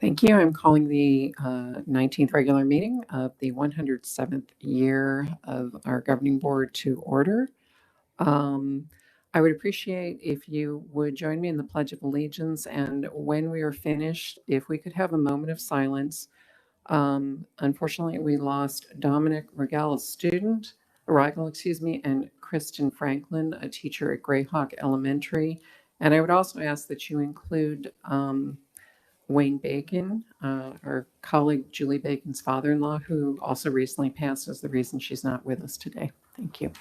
Thank you. I'm calling the 19th regular meeting of the 107th year of our governing board to order. I would appreciate if you would join me in the Pledge of Allegiance, and when we are finished, if we could have a moment of silence. Unfortunately, we lost Dominic Raquel, a student, Raquel, excuse me, and Kristen Franklin, a teacher at Greyhawk Elementary. And I would also ask that you include Wayne Bacon, our colleague Julie Bacon's father-in-law, who also recently passed, is the reason she's not with us today. Thank you.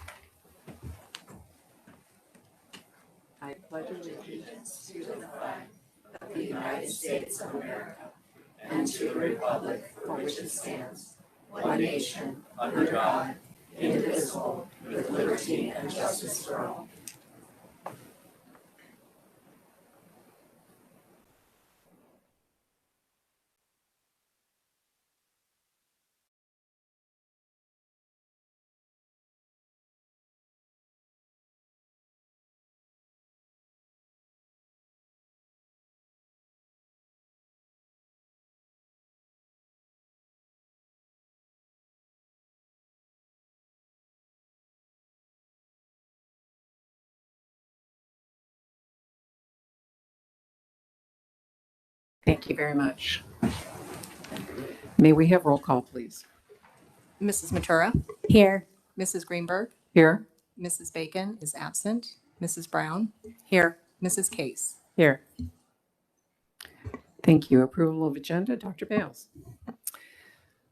I pledge allegiance to the flag of the United States of America and to the republic for which it stands, one nation, under God, indivisible, with liberty and justice for all. Thank you very much. May we have roll call, please? Mrs. Matura? Here. Mrs. Greenberg? Here. Mrs. Bacon is absent. Mrs. Brown? Here. Mrs. Case? Here. Thank you. Approval of agenda, Dr. Bales.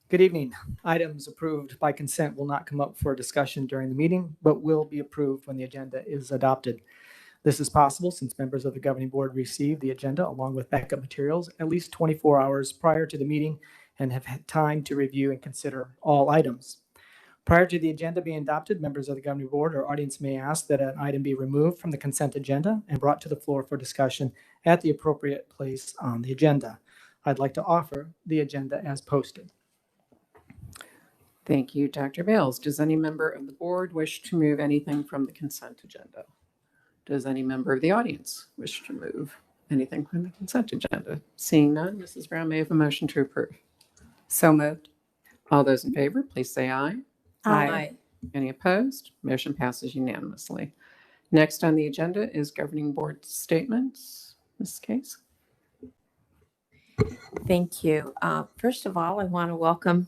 Good evening. Items approved by consent will not come up for discussion during the meeting, but will be approved when the agenda is adopted. This is possible since members of the governing board receive the agenda along with backup materials at least 24 hours prior to the meeting and have had time to review and consider all items. Prior to the agenda being adopted, members of the governing board or audience may ask that an item be removed from the consent agenda and brought to the floor for discussion at the appropriate place on the agenda. I'd like to offer the agenda as posted. Thank you, Dr. Bales. Does any member of the board wish to move anything from the consent agenda? Does any member of the audience wish to move anything from the consent agenda? Seeing none, Mrs. Brown, may I have a motion to approve? So moved. All those in favor, please say aye. Aye. Any opposed? Motion passes unanimously. Next on the agenda is governing board statements. Ms. Case. Thank you. First of all, I want to welcome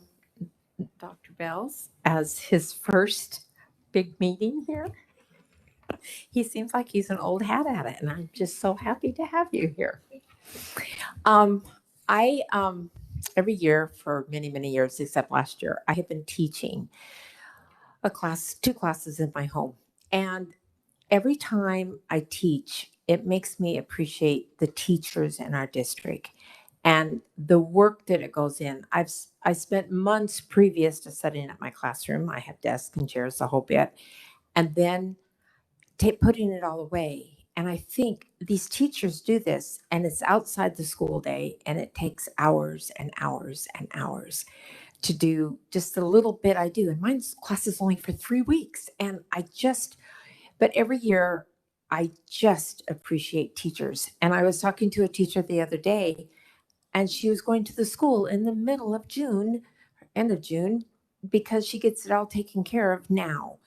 Dr. Bales as his first big meeting here. He seems like he's an old hat at it, and I'm just so happy to have you here. Every year for many, many years, except last year, I have been teaching two classes in my home. And every time I teach, it makes me appreciate the teachers in our district and the work that it goes in. I spent months previous to setting up my classroom. I have desks and chairs, the whole bit. And then putting it all away. And I think these teachers do this, and it's outside the school day, and it takes hours and hours and hours to do just the little bit I do. And mine's class is only for 3 weeks. And but every year I just appreciate teachers. And I was talking to a teacher the other day, and she was going to the school in the middle of June, end of June, because she gets it all taken care of now.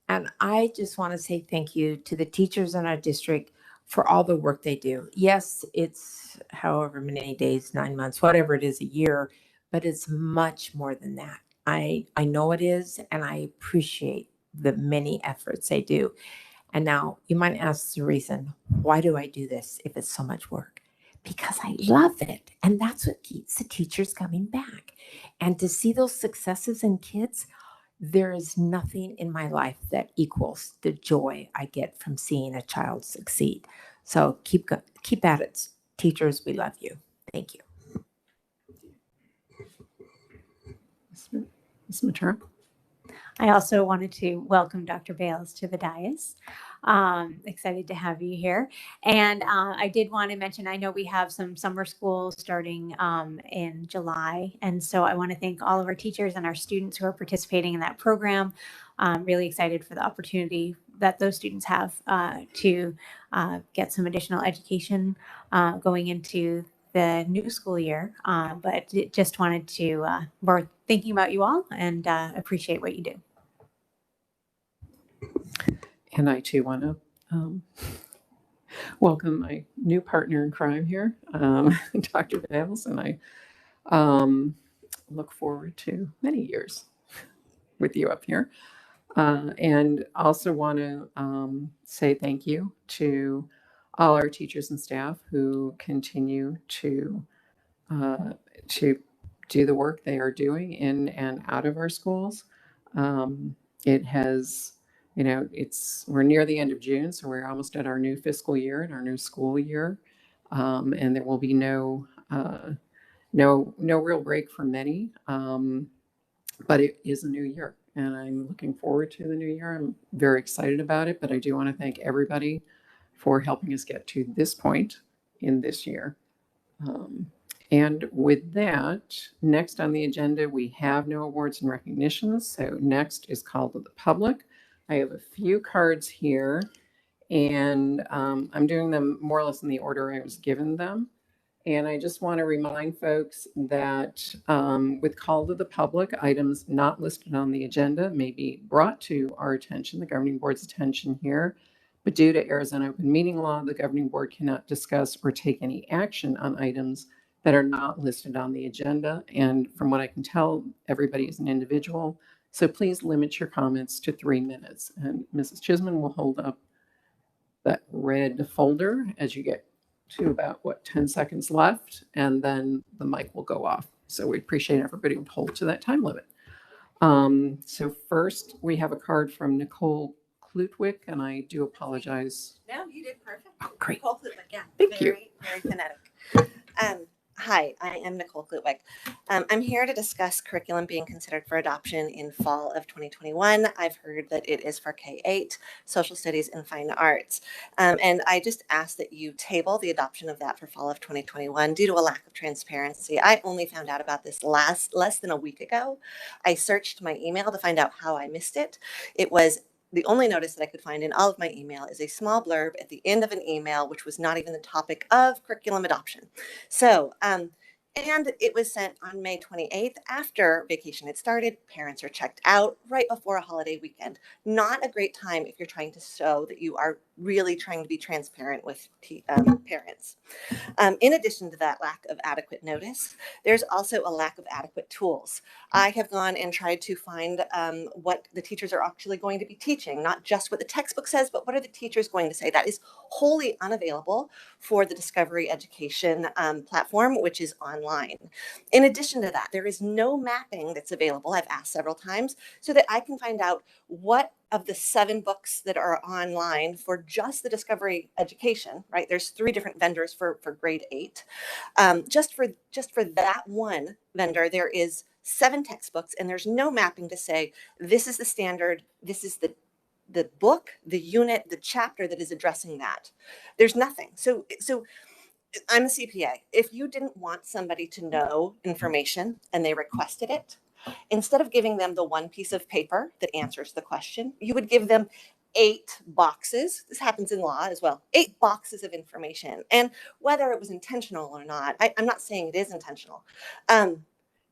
And I just want to say thank you to the teachers in our district for all the work they do. Yes, it's however many days, 9 months, whatever it is, a year, but it's much more than that. I know it is, and I appreciate the many efforts they do. And now you might ask the reason, why do I do this if it's so much work? Because I love it. And that's what keeps the teachers coming back. And to see those successes in kids, there is nothing in my life that equals the joy I get from seeing a child succeed. So keep at it, teachers. We love you. Thank you. Ms. Matura. I also wanted to welcome Dr. Bales to the dais. Excited to have you here. And I did want to mention, I know we have some summer school starting in July. And so I want to thank all of our teachers and our students who are participating in that program. Really excited for the opportunity that those students have to get some additional education going into the new school year, but just wanted to, we're thinking about you all and appreciate what you do. And I too want to welcome my new partner in crime here, Dr. Bales, and I look forward to many years with you up here. And also want to say thank you to all our teachers and staff who continue to do the work they are doing in and out of our schools. It has, we're near the end of June, so we're almost at our new fiscal year and our new school year, and there will be no real break for many. But it is a new year, and I'm looking forward to the new year. I'm very excited about it, but I do want to thank everybody for helping us get to this point in this year. And with that, next on the agenda, we have no awards and recognitions. So next is call to the public. I have a few cards here, and I'm doing them more or less in the order I was given them. And I just want to remind folks that with call to the public, items not listed on the agenda may be brought to our attention, the governing board's attention here. But due to Arizona open meeting law, the governing board cannot discuss or take any action on items that are not listed on the agenda. And from what I can tell, everybody is an individual. So please limit your comments to 3 minutes. And Mrs. Chisholm will hold up that red folder as you get to about 10 seconds left, and then the mic will go off. So we appreciate everybody who hold to that time limit. So first we have a card from Nicole Klutwick, and I do apologize. No, you did perfect. Oh, great. Nicole Klutwick, yeah. Thank you. Very phonetic. Hi, I am Nicole Klutwick. I'm here to discuss curriculum being considered for adoption in fall of 2021. I've heard that it is for K-8, social studies and fine arts. And I just ask that you table the adoption of that for fall of 2021 due to a lack of transparency. I only found out about this less than a week ago. I searched my email to find out how I missed it. It was the only notice that I could find in all of my email is a small blurb at the end of an email, which was not even the topic of curriculum adoption. So, and it was sent on May 28th after vacation had started. Parents are checked out right before a holiday weekend. Not a great time if you're trying to show that you are really trying to be transparent with parents. In addition to that lack of adequate notice, there's also a lack of adequate tools. I have gone and tried to find what the teachers are actually going to be teaching, not just what the textbook says, but what are the teachers going to say. That is wholly unavailable for the Discovery Education platform, which is online. In addition to that, there is no mapping that's available. I've asked several times so that I can find out what of the 7 books that are online for just the Discovery Education, right? There's 3 different vendors for grade 8. Just for that one vendor, there is 7 textbooks, and there's no mapping to say, this is the standard, this is the book, the unit, the chapter that is addressing that. There's nothing. So I'm a CPA. If you didn't want somebody to know information and they requested it, instead of giving them the one piece of paper that answers the question, you would give them 8 boxes. This happens in law as well. 8 boxes of information. And whether it was intentional or not, I'm not saying it is intentional.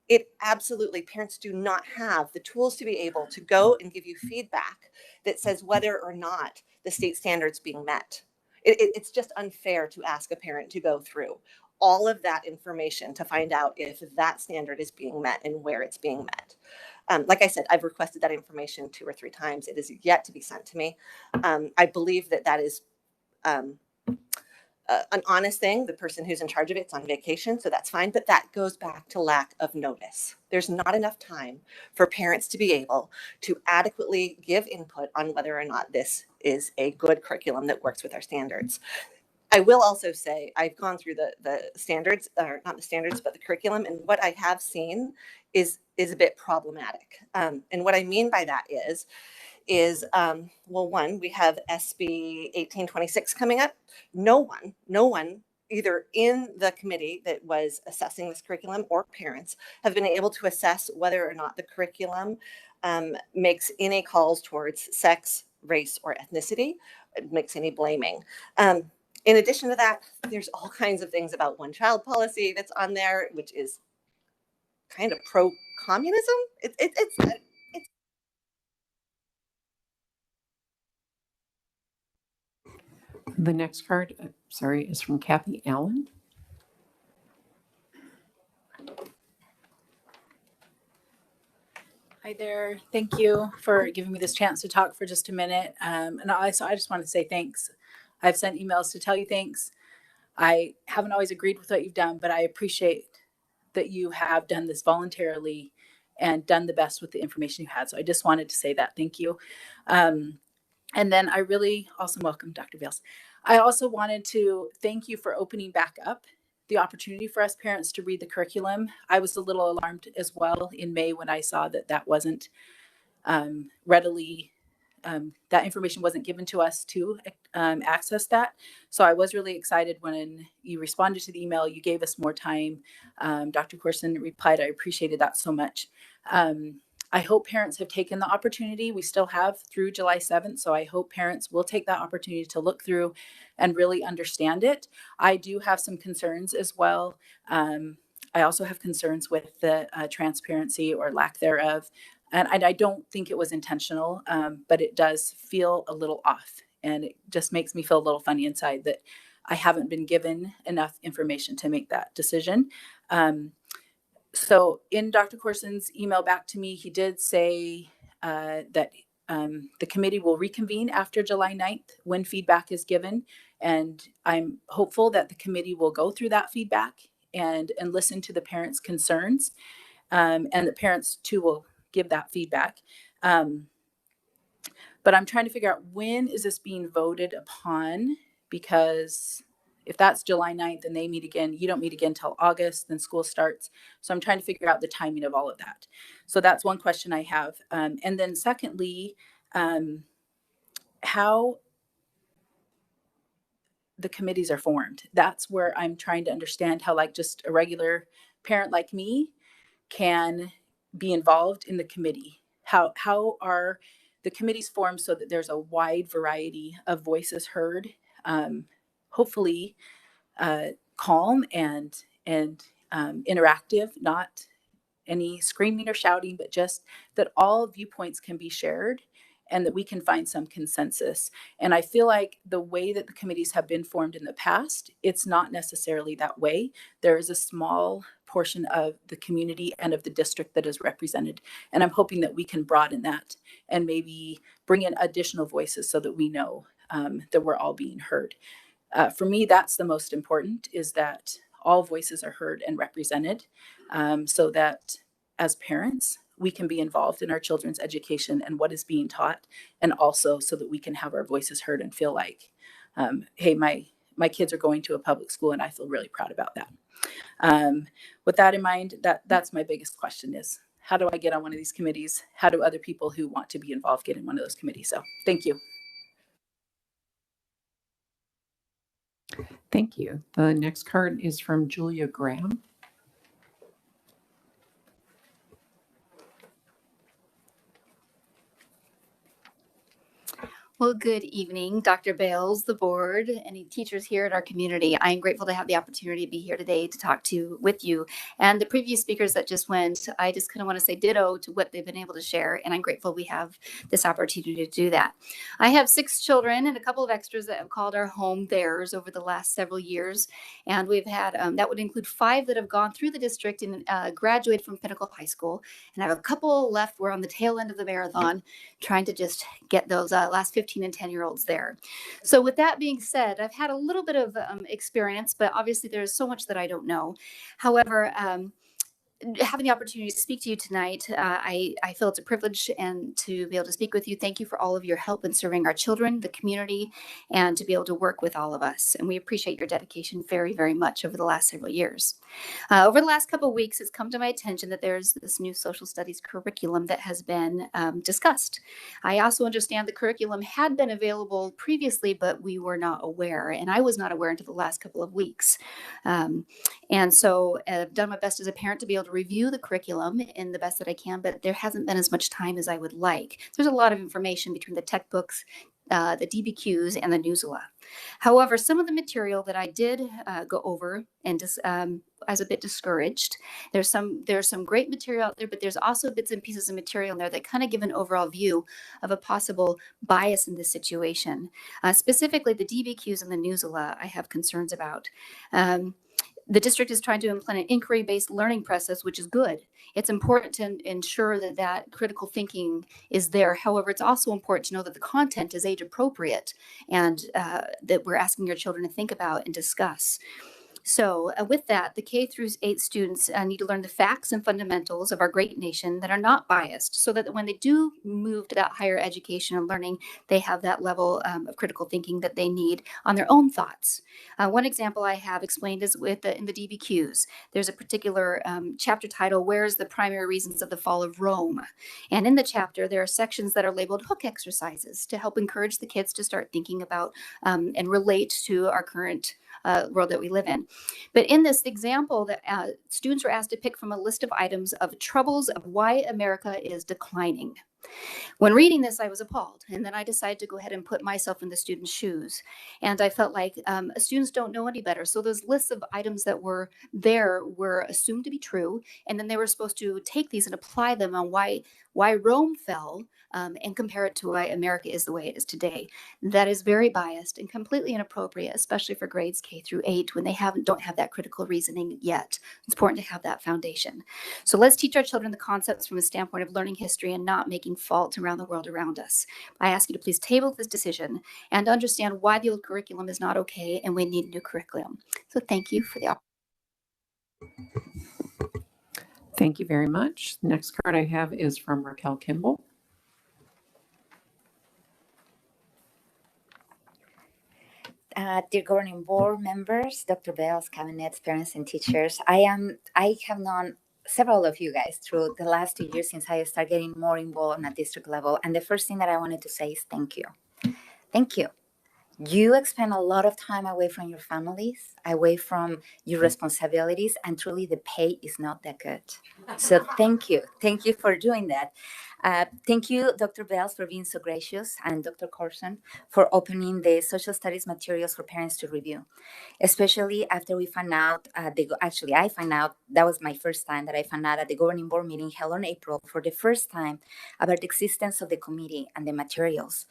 It absolutely, parents do not have the tools to be able to go and give you feedback that says whether or not the state standard's being met. It's just unfair to ask a parent to go through all of that information to find out if that standard is being met and where it's being met. Like I said, I've requested that information 2 or 3 times. It is yet to be sent to me. I believe that is an honest thing. The person who's in charge of it's on vacation, so that's fine. But that goes back to lack of notice. There's not enough time for parents to be able to adequately give input on whether or not this is a good curriculum that works with our standards. I will also say I've gone through the standards, or not the standards, but the curriculum, and what I have seen is a bit problematic. And what I mean by that is well, one, we have SB 1826 coming up. No one, either in the committee that was assessing this curriculum or parents, have been able to assess whether or not the curriculum makes any calls towards sex, race, or ethnicity, makes any blaming. In addition to that, there's all kinds of things about one child policy that's on there, which is kind of pro-communism. It's The next card, is from Kathy Allen. Hi there. Thank you for giving me this chance to talk for just a minute. And I just want to say thanks. I've sent emails to tell you thanks. I haven't always agreed with what you've done, but I appreciate that you have done this voluntarily and done the best with the information you had. So I just wanted to say that. Thank you. And then I really also welcome Dr. Bales. I also wanted to thank you for opening back up the opportunity for us parents to read the curriculum. I was a little alarmed as well in May when I saw that wasn't readily, that information wasn't given to us to access that. So I was really excited when you responded to the email, you gave us more time. Dr. Corson replied, I appreciated that so much. I hope parents have taken the opportunity. We still have through July 7th. So I hope parents will take that opportunity to look through and really understand it. I do have some concerns as well. I also have concerns with the transparency or lack thereof. And I don't think it was intentional, but it does feel a little off. And it just makes me feel a little funny inside that I haven't been given enough information to make that decision. So in Dr. Corson's email back to me, he did say that the committee will reconvene after July 9th when feedback is given. And I'm hopeful that the committee will go through that feedback and listen to the parents' concerns, and the parents too will give that feedback. But I'm trying to figure out, when is this being voted upon? Because if that's July 9th and they meet again, you don't meet again till August, then school starts. So I'm trying to figure out the timing of all of that. So that's one question I have. And then secondly, how the committees are formed. That's where I'm trying to understand how, like, just a regular parent like me can be involved in the committee. How are the committees formed so that there's a wide variety of voices heard, hopefully calm and interactive, not any screaming or shouting, but just that all viewpoints can be shared and that we can find some consensus. And I feel like the way that the committees have been formed in the past, it's not necessarily that way. There is a small portion of the community and of the district that is represented. And I'm hoping that we can broaden that and maybe bring in additional voices so that we know that we're all being heard. For me, that's the most important, is that all voices are heard and represented, so that as parents, we can be involved in our children's education and what is being taught, and also so that we can have our voices heard and feel like, hey, my kids are going to a public school and I feel really proud about that. With that in mind, that's my biggest question is, how do I get on one of these committees? How do other people who want to be involved get in one of those committees? So thank you. Thank you. The next card is from Judy Graham. Well, good evening, Dr. Bales, the board, any teachers here at our community. I am grateful to have the opportunity to be here today to talk with you. And the previous speakers that just went, I just kind of want to say ditto to what they've been able to share. And I'm grateful we have this opportunity to do that. I have 6 children and a couple of extras that have called our home theirs over the last several years. And we've had, that would include 5 that have gone through the district and graduated from Pinnacle High School. And I have a couple left. We're on the tail end of the marathon, trying to just get those last 15 and 10-year-olds there. So with that being said, I've had a little bit of experience, but obviously there's so much that I don't know. However, having the opportunity to speak to you tonight, I feel it's a privilege and to be able to speak with you. Thank you for all of your help in serving our children, the community, and to be able to work with all of us. And we appreciate your dedication very, very much over the last several years. Over the last couple of weeks, it's come to my attention that there's this new social studies curriculum that has been discussed. I also understand the curriculum had been available previously, but we were not aware. And I was not aware until the last couple of weeks. And so I've done my best as a parent to be able to review the curriculum in the best that I can, but there hasn't been as much time as I would like. There's a lot of information between the textbooks, the DBQs, and the newsletter. However, some of the material that I did go over and I was a bit discouraged. There's some great material out there, but there's also bits and pieces of material in there that kind of give an overall view of a possible bias in this situation. Specifically, the DBQs and the newsletter I have concerns about. The district is trying to implement an inquiry-based learning process, which is good. It's important to ensure that critical thinking is there. However, it's also important to know that the content is age appropriate and that we're asking your children to think about and discuss. So with that, the K through 8 students need to learn the facts and fundamentals of our great nation that are not biased, so that when they do move to that higher education and learning, they have that level of critical thinking that they need on their own thoughts. One example I have explained is in the DBQs. There's a particular chapter title, Where's the Primary Reasons of the Fall of Rome? And in the chapter, there are sections that are labeled hook exercises to help encourage the kids to start thinking about and relate to our current world that we live in. But in this example, that students were asked to pick from a list of items of troubles of why America is declining. When reading this, I was appalled, and then I decided to go ahead and put myself in the students' shoes. And I felt like students don't know any better. So those lists of items that were there were assumed to be true, and then they were supposed to take these and apply them on why Rome fell and compare it to why America is the way it is today. That is very biased and completely inappropriate, especially for grades K through 8 when they don't have that critical reasoning yet. It's important to have that foundation. So let's teach our children the concepts from a standpoint of learning history and not making fault around the world around us. I ask you to please table this decision and understand why the old curriculum is not okay and we need a new curriculum. So thank you for the opportunity. Thank you very much. The next card I have is from Raquel Kimball. Dear governing board members, Dr. Bales, cabinets, parents, and teachers, I have known several of you guys through the last 2 years since I started getting more involved on a district level. And the first thing that I wanted to say is thank you. Thank you. You expend a lot of time away from your families, away from your responsibilities, and truly the pay is not that good. So thank you. Thank you for doing that. Thank you, Dr. Bales, for being so gracious, and Dr. Corson for opening the social studies materials for parents to review, especially after we found out, I found out, that was my first time that I found out at the governing board meeting held in April for the first time about the existence of the committee and the materials.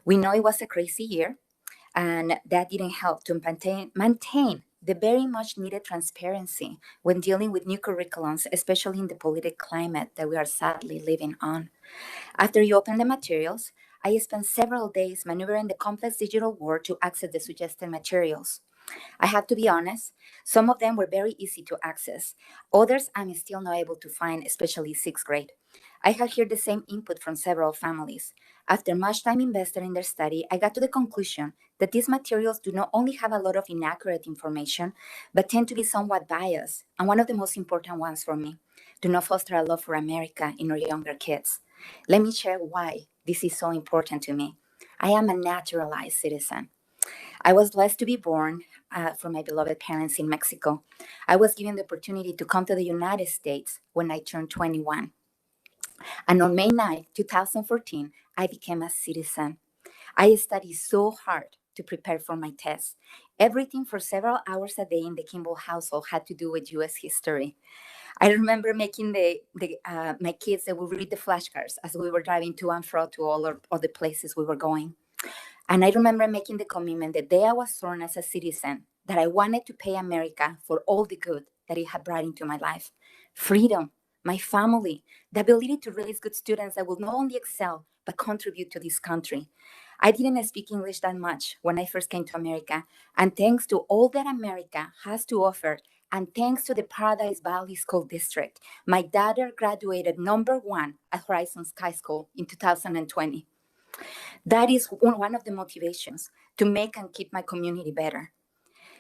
We know it was a crazy year, and that didn't help to maintain the very much needed transparency when dealing with new curriculums, especially in the political climate that we are sadly living on. After you open the materials, I spent several days maneuvering the complex digital world to access the suggested materials. I have to be honest, some of them were very easy to access. Others I'm still not able to find, especially 6th grade. I have heard the same input from several families. After much time invested in their study, I got to the conclusion that these materials do not only have a lot of inaccurate information, but tend to be somewhat biased. And one of the most important ones for me, do not foster a love for America in our younger kids. Let me share why this is so important to me. I am a naturalized citizen. I was blessed to be born from my beloved parents in Mexico. I was given the opportunity to come to the United States when I turned 21. And on May 9, 2014, I became a citizen. I studied so hard to prepare for my test. Everything for several hours a day in the Kimball household had to do with U.S. history. I remember making my kids, they would read the flashcards as we were driving to and fro to all the places we were going. And I remember making the commitment the day I was sworn as a citizen that I wanted to pay America for all the good that it had brought into my life. Freedom, my family, the ability to raise good students that will not only excel, but contribute to this country. I didn't speak English that much when I first came to America. And thanks to all that America has to offer, and thanks to the Paradise Valley School District, my daughter graduated #1 at Horizon High School in 2020. That is one of the motivations to make and keep my community better.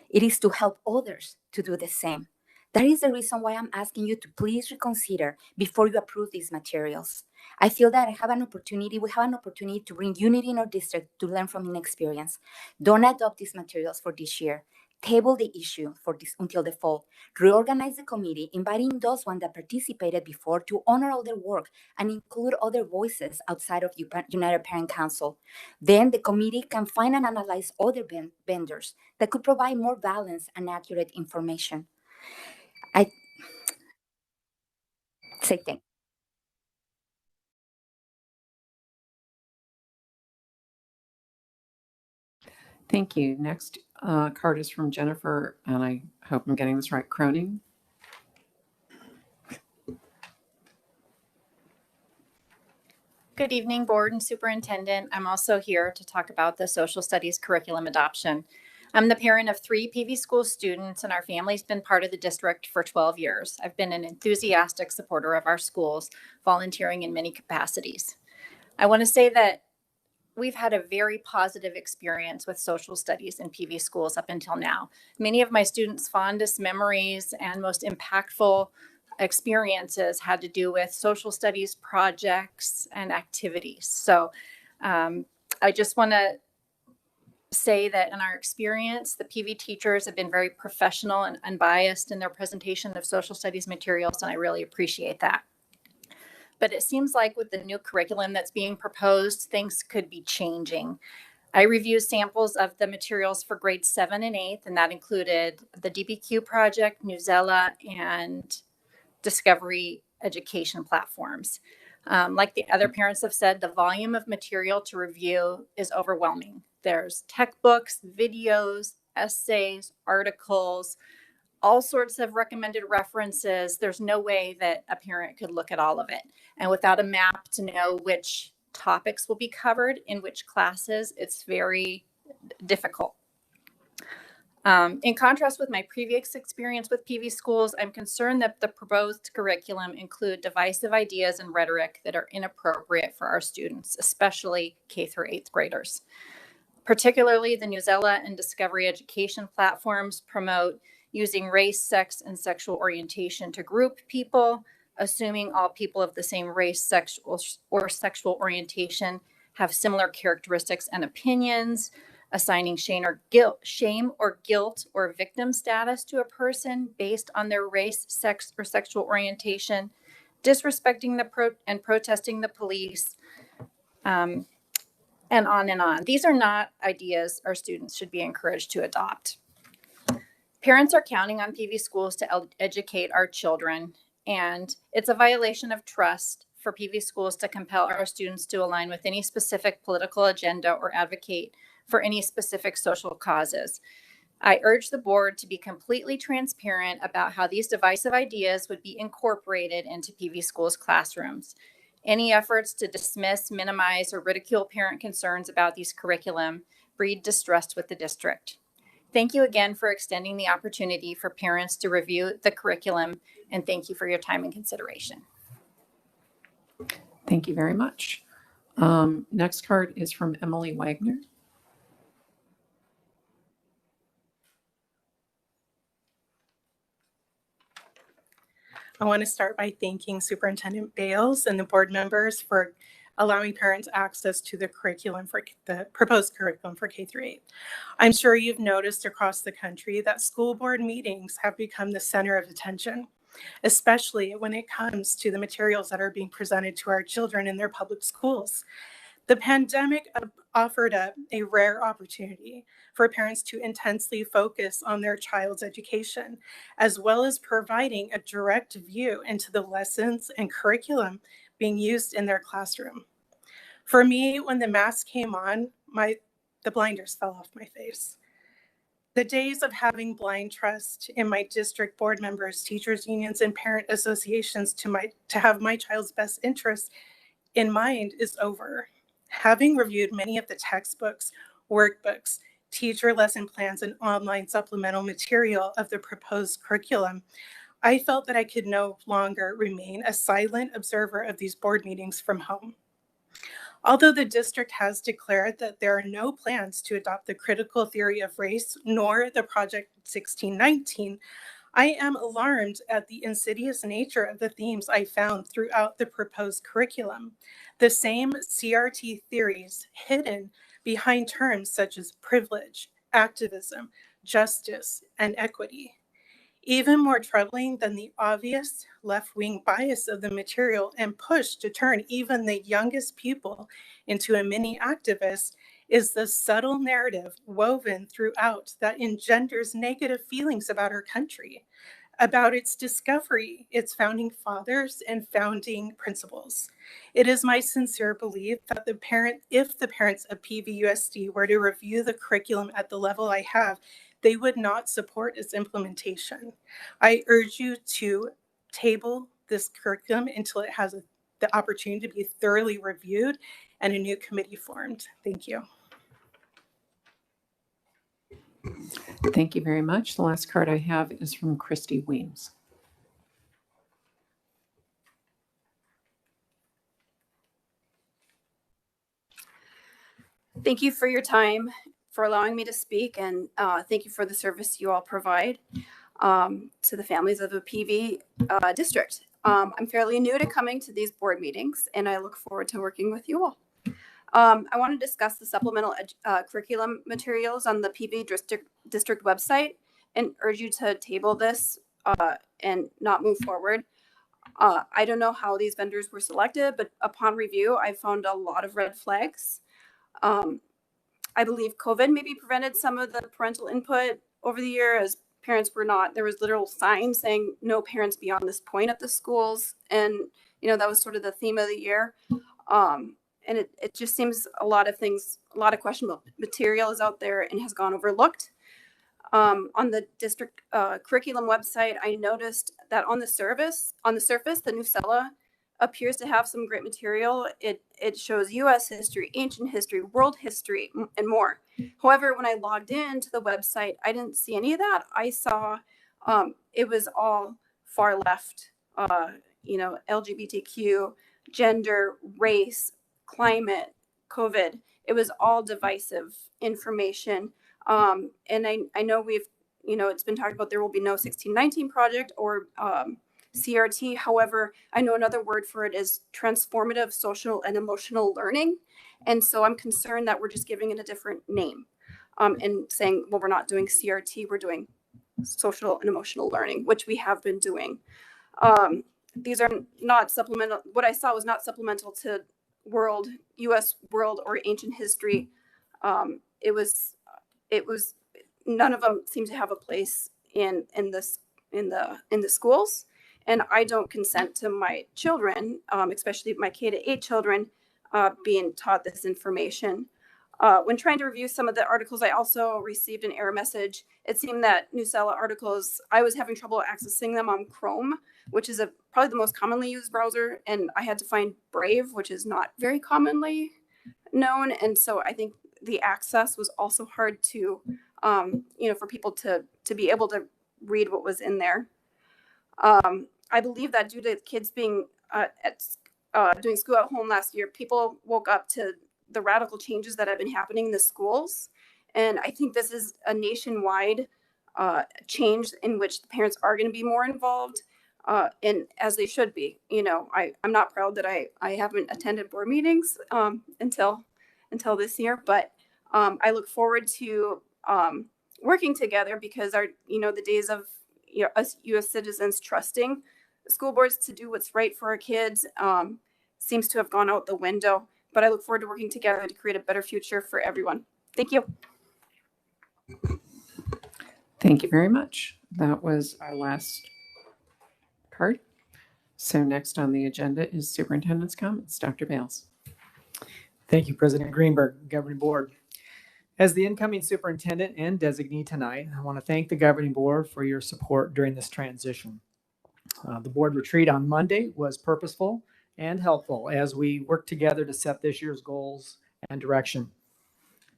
It is to help others to do the same. That is the reason why I'm asking you to please reconsider before you approve these materials. I feel that we have an opportunity to bring unity in our district to learn from inexperience. Don't adopt these materials for this year. table the issue for this until the fall, reorganize the committee, inviting those ones that participated before to honor all their work and include other voices outside of United Parent Council. Then the committee can find and analyze other vendors that could provide more balanced and accurate information. I say thank you. Thank you. Next card is from Jennifer, and I hope I'm getting this right, Croning. Good evening, board and superintendent. I'm also here to talk about the social studies curriculum adoption. I'm the parent of 3 PV school students, and our family's been part of the district for 12 years. I've been an enthusiastic supporter of our schools, volunteering in many capacities. I want to say that we've had a very positive experience with social studies in PV schools up until now. Many of my students' fondest memories and most impactful experiences had to do with social studies projects and activities. So I just want to say that in our experience, the PV teachers have been very professional and unbiased in their presentation of social studies materials, and I really appreciate that. But it seems like with the new curriculum that's being proposed, things could be changing. I reviewed samples of the materials for grades 7 and 8, and that included the DBQ project, Newsella, and Discovery education platforms. Like the other parents have said, the volume of material to review is overwhelming. There's tech books, videos, essays, articles, all sorts of recommended references. There's no way that a parent could look at all of it. And without a map to know which topics will be covered in which classes, it's very difficult. In contrast with my previous experience with PV schools, I'm concerned that the proposed curriculum include divisive ideas and rhetoric that are inappropriate for our students, especially K through 8th graders. Particularly, the Newsella and Discovery education platforms promote using race, sex, and sexual orientation to group people, assuming all people of the same race, sex, or sexual orientation have similar characteristics and opinions, assigning shame or guilt or victim status to a person based on their race, sex, or sexual orientation, disrespecting and protesting the police, and on and on. These are not ideas our students should be encouraged to adopt. Parents are counting on PV schools to educate our children, and it's a violation of trust for PV schools to compel our students to align with any specific political agenda or advocate for any specific social causes. I urge the board to be completely transparent about how these divisive ideas would be incorporated into PV schools' classrooms. Any efforts to dismiss, minimize, or ridicule parent concerns about these curriculum breed distrust with the district. Thank you again for extending the opportunity for parents to review the curriculum, and thank you for your time and consideration. Thank you very much. Next card is from Emily Wagner. I want to start by thanking Superintendent Bales and the board members for allowing parents access to the curriculum for the proposed curriculum for K through 8. I'm sure you've noticed across the country that school board meetings have become the center of attention, especially when it comes to the materials that are being presented to our children in their public schools. The pandemic offered up a rare opportunity for parents to intensely focus on their child's education, as well as providing a direct view into the lessons and curriculum being used in their classroom. For me, when the mask came on, the blinders fell off my face. The days of having blind trust in my district board members, teachers unions, and parent associations to have my child's best interests in mind is over. Having reviewed many of the textbooks, workbooks, teacher lesson plans, and online supplemental material of the proposed curriculum, I felt that I could no longer remain a silent observer of these board meetings from home. Although the district has declared that there are no plans to adopt the critical theory of race nor the Project 1619, I am alarmed at the insidious nature of the themes I found throughout the proposed curriculum. The same CRT theories hidden behind terms such as privilege, activism, justice, and equity. Even more troubling than the obvious left-wing bias of the material and push to turn even the youngest pupil into a mini activist is the subtle narrative woven throughout that engenders negative feelings about our country, about its discovery, its founding fathers, and founding principles. It is my sincere belief that if the parents of PVUSD were to review the curriculum at the level I have, they would not support its implementation. I urge you to table this curriculum until it has the opportunity to be thoroughly reviewed and a new committee formed. Thank you. Thank you very much. The last card I have is from Christy Williams. Thank you for your time, for allowing me to speak, and thank you for the service you all provide to the families of the PV district. I'm fairly new to coming to these board meetings, and I look forward to working with you all. I want to discuss the supplemental curriculum materials on the PV district website and urge you to table this and not move forward. I don't know how these vendors were selected, but upon review, I found a lot of red flags. I believe COVID maybe prevented some of the parental input over the year, as parents were not, there was literal signs saying no parents beyond this point at the schools. And, you know, that was sort of the theme of the year. And it just seems a lot of things, a lot of questionable material is out there and has gone overlooked. On the district curriculum website, I noticed that on the surface, the Nusella appears to have some great material. It shows U.S. history, ancient history, world history, and more. However, when I logged into the website, I didn't see any of that. I saw it was all far left, LGBTQ, gender, race, climate, COVID. It was all divisive information. And I know it's been talked about there will be no 1619 project or CRT. However, I know another word for it is transformative social and emotional learning. And so I'm concerned that we're just giving it a different name and saying, well, we're not doing CRT, we're doing social and emotional learning, which we have been doing. These are not supplemental. What I saw was not supplemental to U.S. world or ancient history. It was none of them seem to have a place in the schools. And I don't consent to my children, especially my K-8 children, being taught this information. When trying to review some of the articles, I also received an error message. It seemed that Nusella articles, I was having trouble accessing them on Chrome, which is probably the most commonly used browser. And I had to find Brave, which is not very commonly known. And so I think the access was also hard to, for people to be able to read what was in there. I believe that due to kids being doing school at home last year, people woke up to the radical changes that have been happening in the schools. And I think this is a nationwide change in which the parents are going to be more involved, and as they should be. I'm not proud that I haven't attended board meetings until this year, but I look forward to working together because the days of us U.S. citizens trusting school boards to do what's right for our kids seems to have gone out the window. But I look forward to working together to create a better future for everyone. Thank you. Thank you very much. That was our last card. So next on the agenda is Superintendent's comments. Dr. Bales. Thank you, President Greenberg, Governing Board. As the incoming superintendent and designee tonight, I want to thank the Governing Board for your support during this transition. The board retreat on Monday was purposeful and helpful as we work together to set this year's goals and direction.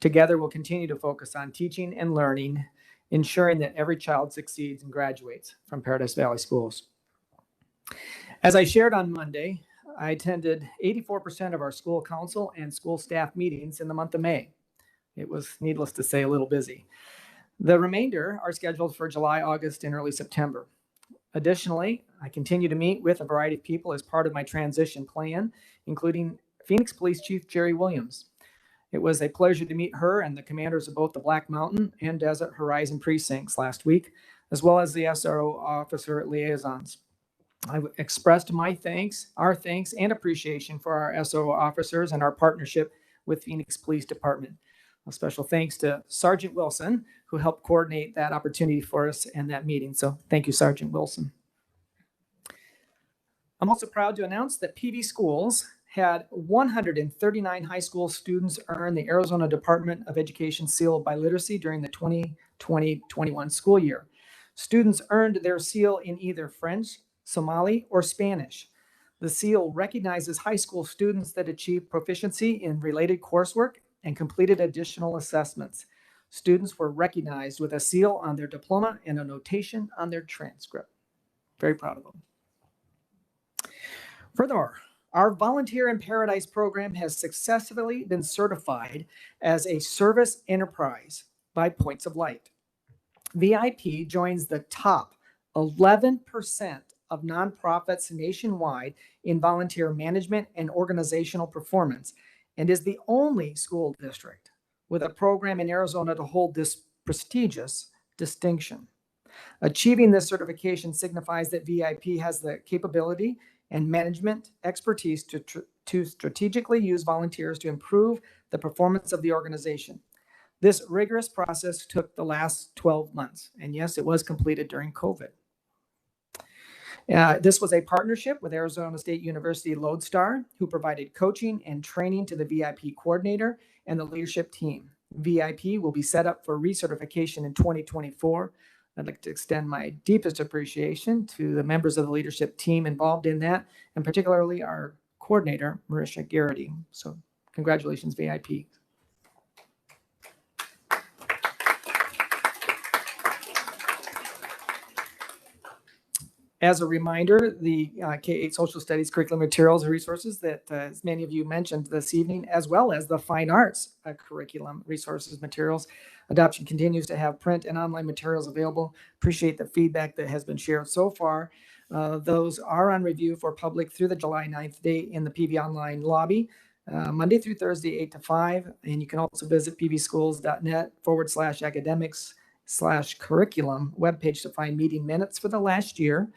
Together, we'll continue to focus on teaching and learning, ensuring that every child succeeds and graduates from Paradise Valley Schools. As I shared on Monday, I attended 84% of our school council and school staff meetings in the month of May. It was, needless to say, a little busy. The remainder are scheduled for July, August, and early September. Additionally, I continue to meet with a variety of people as part of my transition plan, including Phoenix Police Chief Jerry Williams, It was a pleasure to meet her and the commanders of both the Black Mountain and Desert Horizon precincts last week, as well as the SRO officer liaisons. I expressed our thanks and appreciation for our SRO officers and our partnership with Phoenix Police Department. A special thanks to Sergeant Wilson, who helped coordinate that opportunity for us and that meeting. So thank you, Sergeant Wilson. I'm also proud to announce that PV Schools had 139 high school students earn the Arizona Department of Education Seal of Biliteracy during the 2020-21 school year. Students earned their seal in either French, Somali, or Spanish. The seal recognizes high school students that achieve proficiency in related coursework and completed additional assessments. Students were recognized with a seal on their diploma and a notation on their transcript. Very proud of them. Furthermore, our Volunteer in Paradise program has successfully been certified as a service enterprise by Points of Light. VIP joins the top 11% of nonprofits nationwide in volunteer management and organizational performance, and is the only school district with a program in Arizona to hold this prestigious distinction. Achieving this certification signifies that VIP has the capability and management expertise to strategically use volunteers to improve the performance of the organization. This rigorous process took the last 12 months, and yes, it was completed during COVID. This was a partnership with Arizona State University Lodestar, who provided coaching and training to the VIP coordinator and the leadership team. VIP will be set up for recertification in 2024. I'd like to extend my deepest appreciation to the members of the leadership team involved in that, and particularly our coordinator, Marisha Garrity. So congratulations, VIP. As a reminder, the K-8 Social Studies curriculum materials and resources that as many of you mentioned this evening, as well as the Fine Arts curriculum resources materials. Adoption continues to have print and online materials available. Appreciate the feedback that has been shared so far. Those are on review for public through the July 9th date in the PV Online lobby, Monday through Thursday, 8 to 5. And you can also visit pvschools.net/academics/curriculum webpage to find meeting minutes for the last year,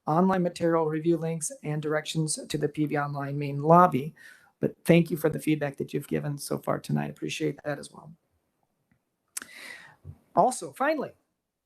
online material review links, and directions to the PV Online main lobby. But thank you for the feedback that you've given so far tonight. Appreciate that as well. Also, finally,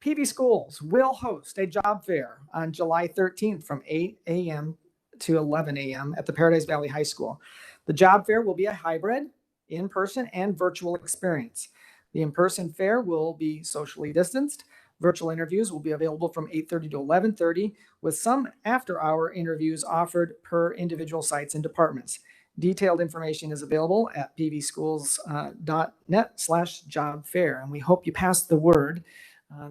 PV Schools will host a job fair on July 13th from 8 a.m. to 11 a.m. at the Paradise Valley High School. The job fair will be a hybrid, in-person, and virtual experience. The in-person fair will be socially distanced. Virtual interviews will be available from 8:30 to 11:30, with some after-hour interviews offered per individual sites and departments. Detailed information is available at pvschools.net/job fair. And we hope you pass the word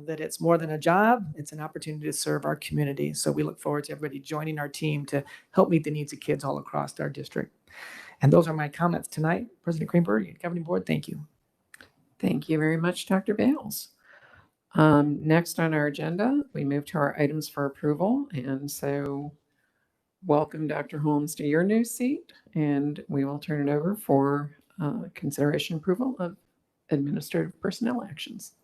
that it's more than a job, it's an opportunity to serve our community. So we look forward to everybody joining our team to help meet the needs of kids all across our district. And those are my comments tonight. President Greenberg, Governing Board, thank you. Thank you very much, Dr. Bales. Next on our agenda, we move to our items for approval. And so welcome, Dr. Holmes, to your new seat. And we will turn it over for consideration approval of administrative personnel actions.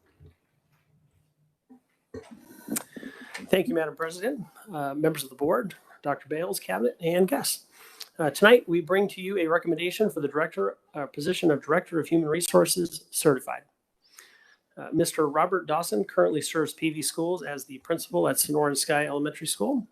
Thank you, Madam President, members of the board, Dr. Bales, cabinet, and guests. Tonight, we bring to you a recommendation for the position of Director of Human Resources Certified. Mr. Robert Dawson currently serves PV Schools as the principal at Sonoran Sky Elementary School.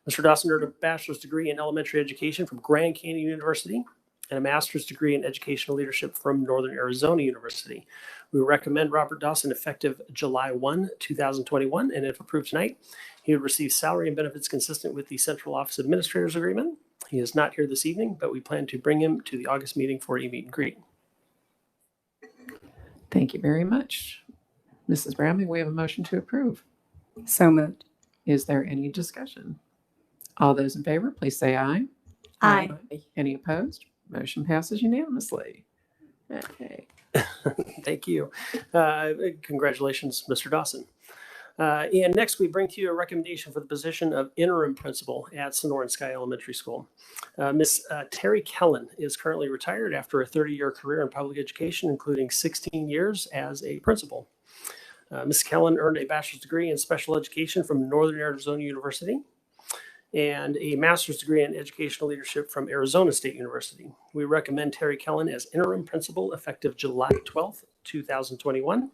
Mr. Dawson earned a bachelor's degree in elementary education from Grand Canyon University and a master's degree in educational leadership from Northern Arizona University. We recommend Robert Dawson effective July 1, 2021, and if approved tonight, he would receive salary and benefits consistent with the Central Office Administrators Agreement. He is not here this evening, but we plan to bring him to the August meeting for a meet and greet. Thank you very much. Mrs. Brown, may we have a motion to approve? So moved. Is there any discussion? All those in favor, please say aye. Aye. Any opposed? Motion passes unanimously. Okay. Thank you. Congratulations, Mr. Dawson. And next, we bring to you a recommendation for the position of interim principal at Sonoran Sky Elementary School. Ms. Terry Kellen is currently retired after a 30-year career in public education, including 16 years as a principal. Ms. Kellen earned a bachelor's degree in special education from Northern Arizona University and a master's degree in educational leadership from Arizona State University. We recommend Terry Kellen as interim principal effective July 12th, 2021.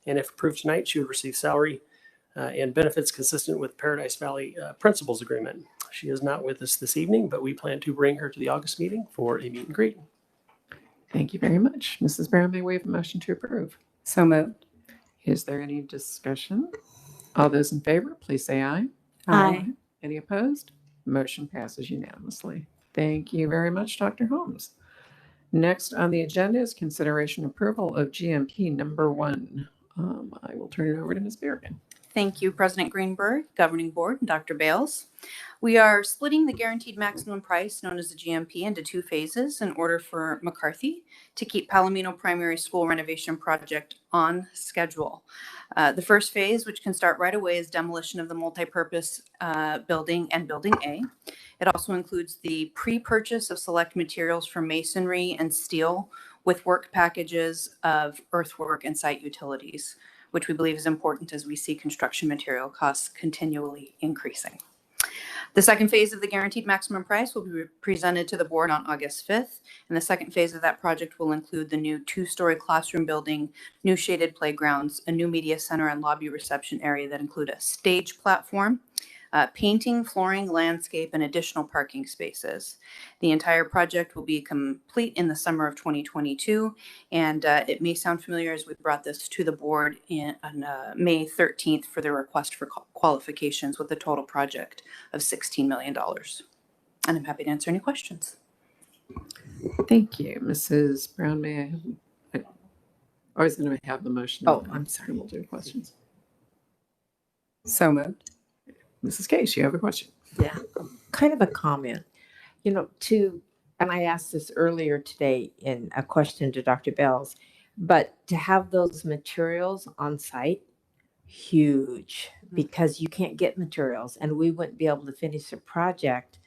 And if approved tonight, she would receive salary and benefits consistent with Paradise Valley Principals Agreement. She is not with us this evening, but we plan to bring her to the August meeting for a meet and greet. Thank you very much. Mrs. Brown, may we have a motion to approve? So moved. Is there any discussion? All those in favor, please say aye. Aye. Any opposed? Motion passes unanimously. Thank you very much, Dr. Holmes. Next on the agenda is consideration approval of GMP number 1. I will turn it over to Ms. Berrigan. Thank you, President Greenberg, Governing Board, and Dr. Bales. We are splitting the guaranteed maximum price, known as the GMP, into 2 phases in order for McCarthy to keep Palomino Primary School renovation project on schedule. The first phase, which can start right away, is demolition of the multipurpose building and Building A. It also includes the pre-purchase of select materials for masonry and steel with work packages of earthwork and site utilities, which we believe is important as we see construction material costs continually increasing. The second phase of the guaranteed maximum price will be presented to the board on August 5th, and the second phase of that project will include the new 2-story classroom building, new shaded playgrounds, a new media center and lobby reception area that include a stage platform, painting, flooring, landscape, and additional parking spaces. The entire project will be complete in the summer of 2022, and it may sound familiar as we brought this to the board on May 13th for the request for qualifications with a total project of $16 million. And I'm happy to answer any questions. Thank you. Mrs. Brown, may I was going to have the motion. Oh, I'm sorry. We'll do questions. So moved. Mrs. Case, you have a question? Yeah, kind of a comment. And I asked this earlier today in a question to Dr. Bales, but to have those materials on site, huge, because you can't get materials, and we wouldn't be able to finish the project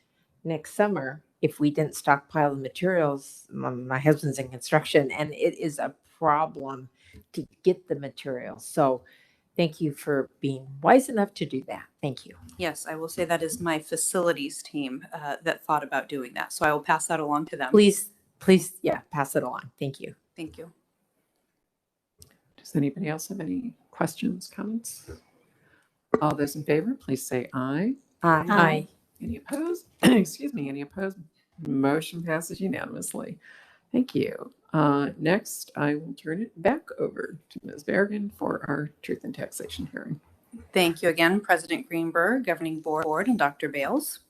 next summer if we didn't stockpile the materials. My husband's in construction, and it is a problem to get the materials. So thank you for being wise enough to do that. Thank you. Yes, I will say that is my facilities team that thought about doing that. So I will pass that along to them. Please, yeah, pass it along. Thank you. Thank you. Does anybody else have any questions, comments? All those in favor, please say aye. Aye. Any opposed? Excuse me, any opposed? Motion passes unanimously. Thank you. Next, I will turn it back over to Ms. Berrigan for our Truth in Taxation hearing. Thank you again, President Greenberg, Governing Board, and Dr. Bales.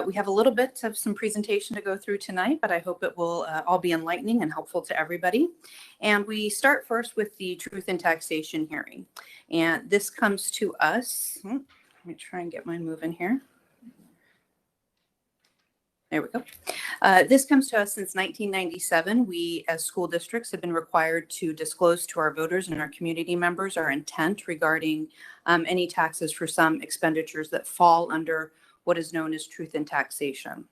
We have a little bit of some presentation to go through tonight, but I hope it will all be enlightening and helpful to everybody. And we start first with the Truth in Taxation hearing. And this comes to us, let me try and get mine moving here. There we go. This comes to us since 1997. We, as school districts, have been required to disclose to our voters and our community members our intent regarding any taxes for some expenditures that fall under what is known as truth in taxation.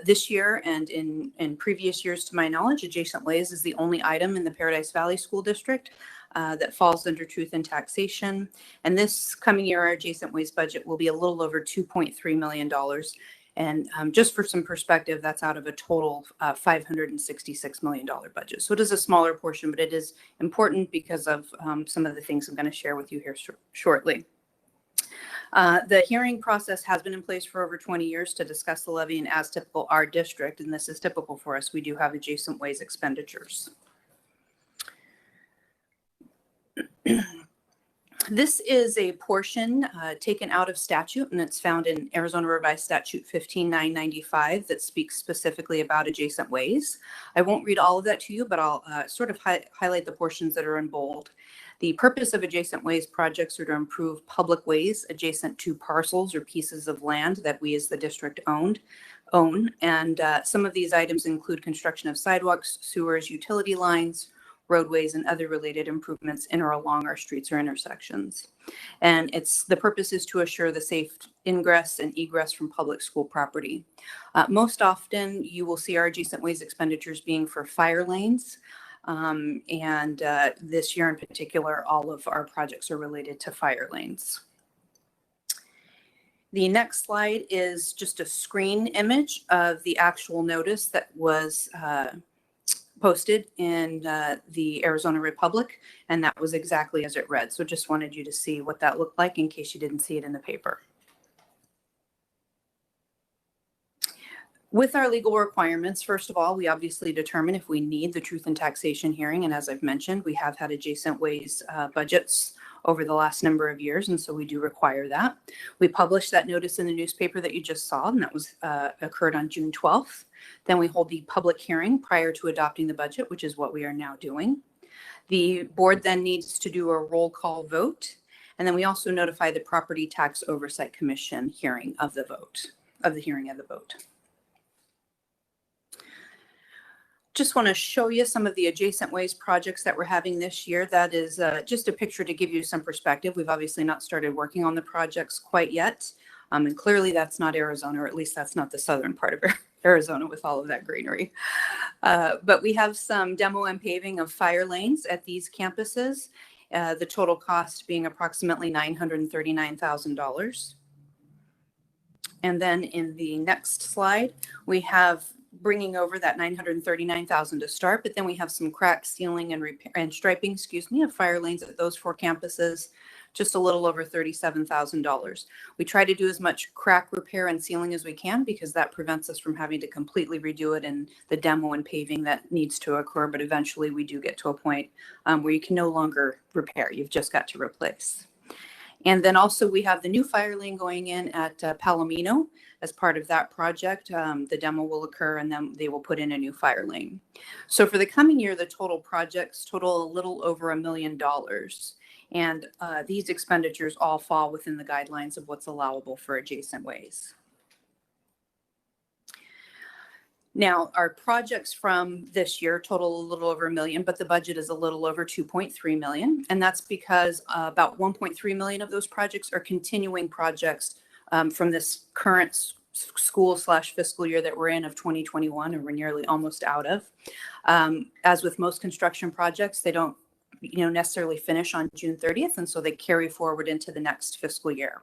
This year and in previous years, to my knowledge, Adjacent Ways is the only item in the Paradise Valley School District that falls under truth in taxation. And this coming year, our Adjacent Ways budget will be a little over $2.3 million. And just for some perspective, that's out of a total $566 million budget. So it is a smaller portion, but it is important because of some of the things I'm going to share with you here shortly. The hearing process has been in place for over 20 years to discuss the levy, and as typical our district, and this is typical for us, we do have Adjacent Ways expenditures. This is a portion taken out of statute, and it's found in Arizona Revised Statute 15995 that speaks specifically about adjacent ways. I won't read all of that to you, but I'll sort of highlight the portions that are in bold. The purpose of adjacent ways projects are to improve public ways adjacent to parcels or pieces of land that we as the district own. And some of these items include construction of sidewalks, sewers, utility lines, roadways, and other related improvements in or along our streets or intersections. And the purpose is to assure the safe ingress and egress from public school property. Most often, you will see our adjacent ways expenditures being for fire lanes. This year in particular, all of our projects are related to fire lanes. The next slide is just a screen image of the actual notice that was posted in the Arizona Republic, and that was exactly as it read. So just wanted you to see what that looked like in case you didn't see it in the paper. With our legal requirements, first of all, we obviously determine if we need the truth in taxation hearing. And as I've mentioned, we have had adjacent ways budgets over the last number of years, and so we do require that. We published that notice in the newspaper that you just saw, and that was occurred on June 12th. Then we hold the public hearing prior to adopting the budget, which is what we are now doing. The board then needs to do a roll call vote, and then we also notify the Property Tax Oversight Commission hearing of the vote, of the hearing of the vote. Just want to show you some of the adjacent ways projects that we're having this year. That is just a picture to give you some perspective. We've obviously not started working on the projects quite yet. And clearly that's not Arizona, or at least that's not the southern part of Arizona with all of that greenery. But we have some demo and paving of fire lanes at these campuses. The total cost being approximately $939,000. And then in the next slide, we have bringing over that $939,000 to start, but then we have some crack sealing and repair and striping, of fire lanes at those 4 campuses, just a little over $37,000. We try to do as much crack repair and sealing as we can because that prevents us from having to completely redo it and the demo and paving that needs to occur. But eventually we do get to a point where you can no longer repair. You've just got to replace. And then also we have the new fire lane going in at Palomino. As part of that project, the demo will occur and then they will put in a new fire lane. So for the coming year, the total projects total a little over $1 million. And these expenditures all fall within the guidelines of what's allowable for adjacent ways. Now, our projects from this year total a little over $1 million, but the budget is a little over $2.3 million. And that's because about $1.3 million of those projects are continuing projects from this current school/fiscal year that we're in of 2021, and we're nearly almost out of. As with most construction projects, they don't necessarily finish on June 30th, and so they carry forward into the next fiscal year.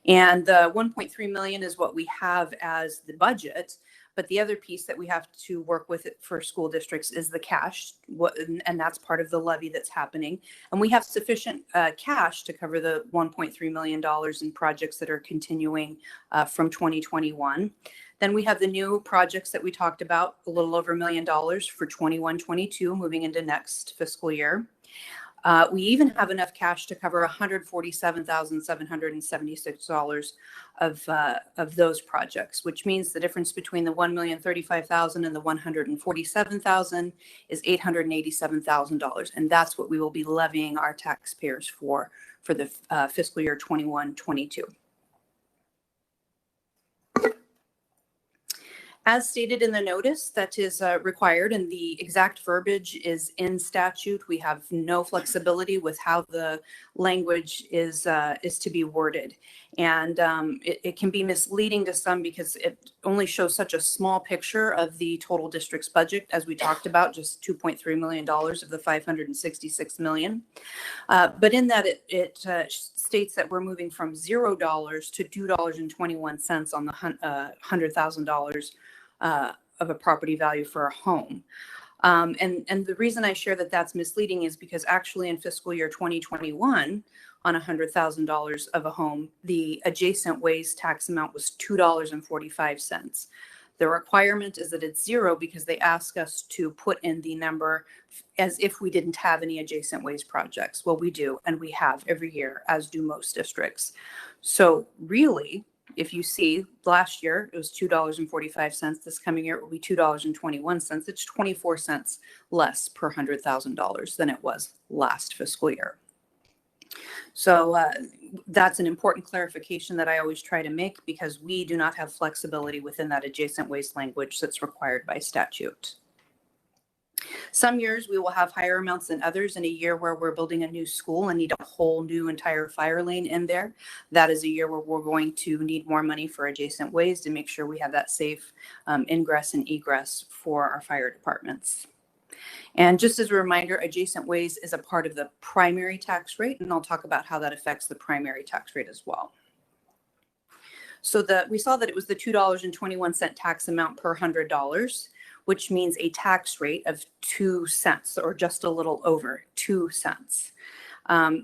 And the $1.3 million is what we have as the budget. But the other piece that we have to work with for school districts is the cash, and that's part of the levy that's happening. And we have sufficient cash to cover the $1.3 million in projects that are continuing from 2021. Then we have the new projects that we talked about, a little over $1 million for 21-22, moving into next fiscal year. We even have enough cash to cover $147,776 of those projects, which means the difference between the $1,035,000 and the $147,000 is $887,000, and that's what we will be levying our taxpayers for the fiscal year 21-22. As stated in the notice, that is required, and the exact verbiage is in statute. We have no flexibility with how the language is to be worded, and it can be misleading to some because it only shows such a small picture of the total district's budget, as we talked about, just $2.3 million of the $566 million. But in that, it states that we're moving from $0 to $2.21 on the $100,000 of a property value for a home. And the reason I share that that's misleading is because actually in fiscal year 2021, on $100,000 of a home, the adjacent ways tax amount was $2.45. The requirement is that it's $0 because they ask us to put in the number as if we didn't have any adjacent ways projects. Well, we do, and we have every year, as do most districts. So really, if you see last year, it was $2.45. This coming year, it will be $2.21. It's 24 cents less per $100,000 than it was last fiscal year. So that's an important clarification that I always try to make because we do not have flexibility within that adjacent waste language that's required by statute. Some years we will have higher amounts than others. In a year where we're building a new school and need a whole new entire fire lane in there, that is a year where we're going to need more money for adjacent ways to make sure we have that safe ingress and egress for our fire departments. And just as a reminder, adjacent ways is a part of the primary tax rate, and I'll talk about how that affects the primary tax rate as well. So we saw that it was the $2.21 tax amount per $100, which means a tax rate of 2 cents, or just a little over 2 cents.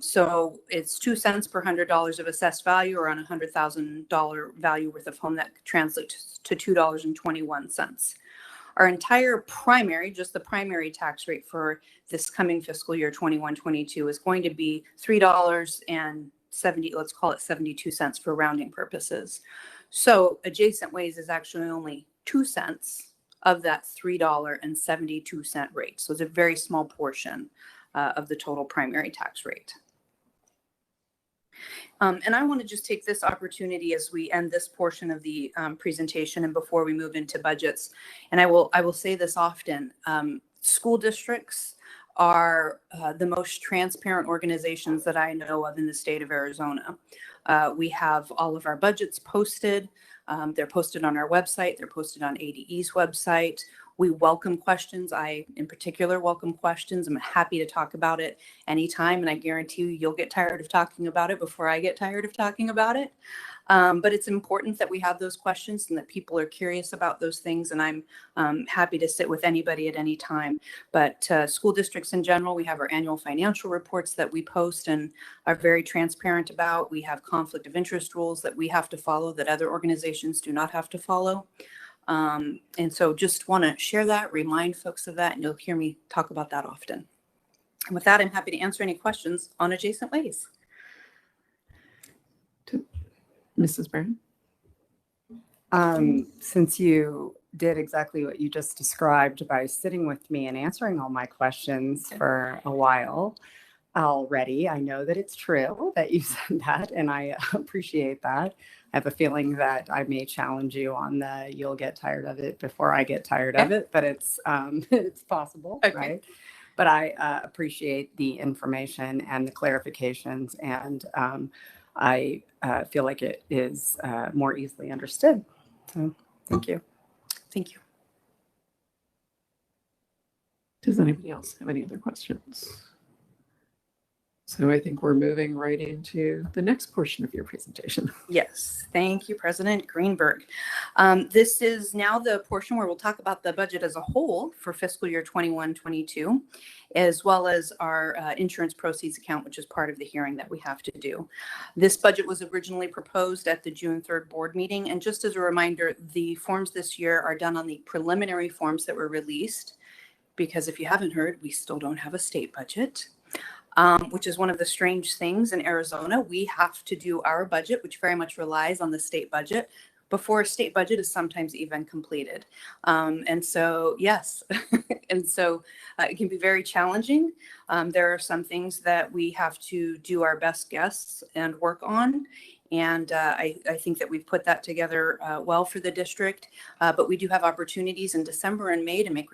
So it's 2 cents per $100 of assessed value, or on a $100,000 value worth of home, that translates to $2.21. Our entire primary, just the primary tax rate for this coming fiscal year 21-22 is going to be $3.70, let's call it 72 cents for rounding purposes. So adjacent ways is actually only 2 cents of that $3.72 rate. So it's a very small portion of the total primary tax rate. And I want to just take this opportunity as we end this portion of the presentation and before we move into budgets. And I will say this often, school districts are the most transparent organizations that I know of in the state of Arizona. We have all of our budgets posted. They're posted on our website. They're posted on ADE's website. We welcome questions. I, in particular, welcome questions. I'm happy to talk about it anytime, and I guarantee you'll get tired of talking about it before I get tired of talking about it. But it's important that we have those questions and that people are curious about those things, and I'm happy to sit with anybody at any time. But school districts in general, we have our annual financial reports that we post and are very transparent about. We have conflict of interest rules that we have to follow that other organizations do not have to follow. And so just want to share that, remind folks of that, and you'll hear me talk about that often. And with that, I'm happy to answer any questions on adjacent ways. Mrs. Brown? Since you did exactly what you just described by sitting with me and answering all my questions for a while already, I know that it's true that you said that, and I appreciate that. I have a feeling that I may challenge you on the you'll get tired of it before I get tired of it, but it's possible, right? But I appreciate the information and the clarifications, and I feel like it is more easily understood. So thank you. Thank you. Does anybody else have any other questions? So I think we're moving right into the next portion of your presentation. Yes, thank you, President Greenberg. This is now the portion where we'll talk about the budget as a whole for fiscal year 21-22, as well as our insurance proceeds account, which is part of the hearing that we have to do. This budget was originally proposed at the June 3rd board meeting. And just as a reminder, the forms this year are done on the preliminary forms that were released, because if you haven't heard, we still don't have a state budget. Which is one of the strange things in Arizona. We have to do our budget, which very much relies on the state budget, before a state budget is sometimes even completed. And so, yes, and so it can be very challenging. There are some things that we have to do our best guess and work on. And I think that we've put that together well for the district, but we do have opportunities in December and May to make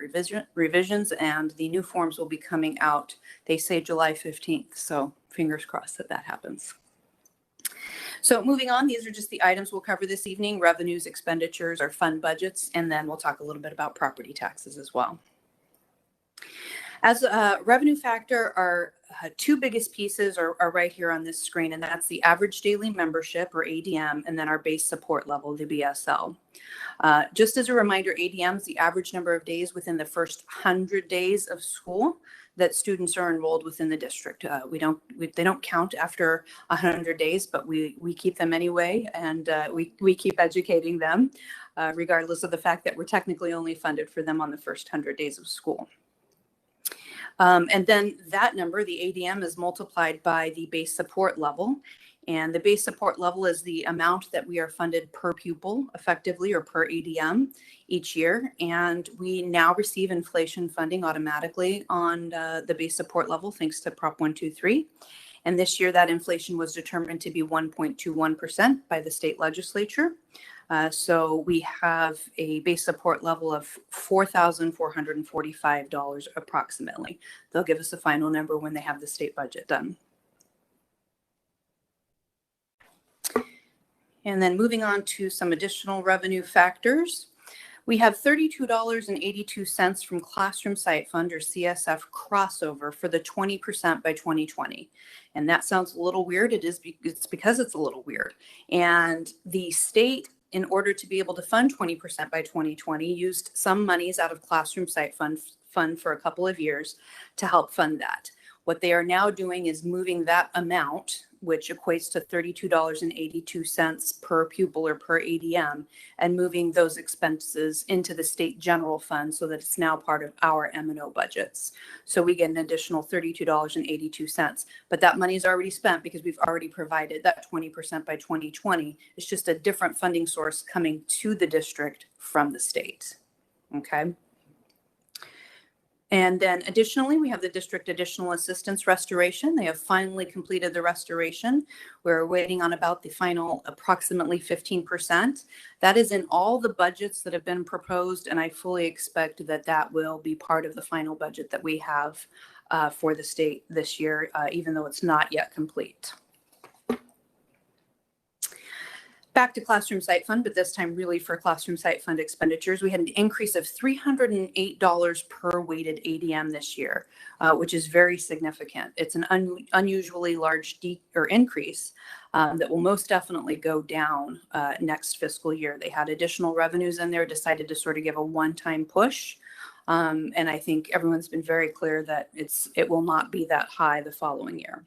revisions, and the new forms will be coming out, they say July 15th. So fingers crossed that that happens. So moving on, these are just the items we'll cover this evening: revenues, expenditures, our fund budgets, and then we'll talk a little bit about property taxes as well. As a revenue factor, our two biggest pieces are right here on this screen, and that's the average daily membership, or ADM, and then our base support level, the BSL. Just as a reminder, ADM is the average number of days within the first 100 days of school that students are enrolled within the district. They don't count after 100 days, but we keep them anyway, and we keep educating them, regardless of the fact that we're technically only funded for them on the first 100 days of school. And then that number, the ADM, is multiplied by the base support level. And the base support level is the amount that we are funded per pupil effectively, or per ADM each year. And we now receive inflation funding automatically on the base support level, thanks to Prop 123. And this year, that inflation was determined to be 1.21% by the state legislature. So we have a base support level of $4,445 approximately. They'll give us a final number when they have the state budget done. And then moving on to some additional revenue factors. We have $32.82 from Classroom Site Fund or CSF crossover for the 20% by 2020. And that sounds a little weird. It's because it's a little weird. And the state, in order to be able to fund 20% by 2020, used some monies out of Classroom Site Fund for a couple of years to help fund that. What they are now doing is moving that amount, which equates to $32.82 per pupil or per ADM, and moving those expenses into the state general fund so that it's now part of our M&O budgets. So we get an additional $32.82, but that money is already spent because we've already provided that 20% by 2020. It's just a different funding source coming to the district from the state. Okay. And then additionally, we have the district additional assistance restoration. They have finally completed the restoration. We're waiting on about the final approximately 15%. That is in all the budgets that have been proposed, and I fully expect that that will be part of the final budget that we have for the state this year, even though it's not yet complete. Back to Classroom Site Fund, but this time really for Classroom Site Fund expenditures. We had an increase of $308 per weighted ADM this year, which is very significant. It's an unusually large increase that will most definitely go down next fiscal year. They had additional revenues in there, decided to sort of give a one-time push. And I think everyone's been very clear that it will not be that high the following year.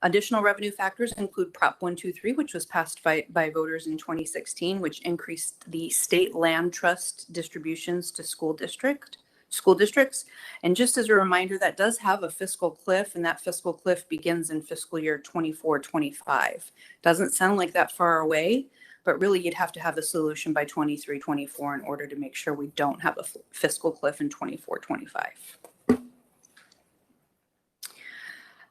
Additional revenue factors include Prop 123, which was passed by voters in 2016, which increased the state land trust distributions to school districts. And just as a reminder, that does have a fiscal cliff, and that fiscal cliff begins in fiscal year 24-25. Doesn't sound like that far away, but really you'd have to have a solution by 23-24 in order to make sure we don't have a fiscal cliff in 24-25.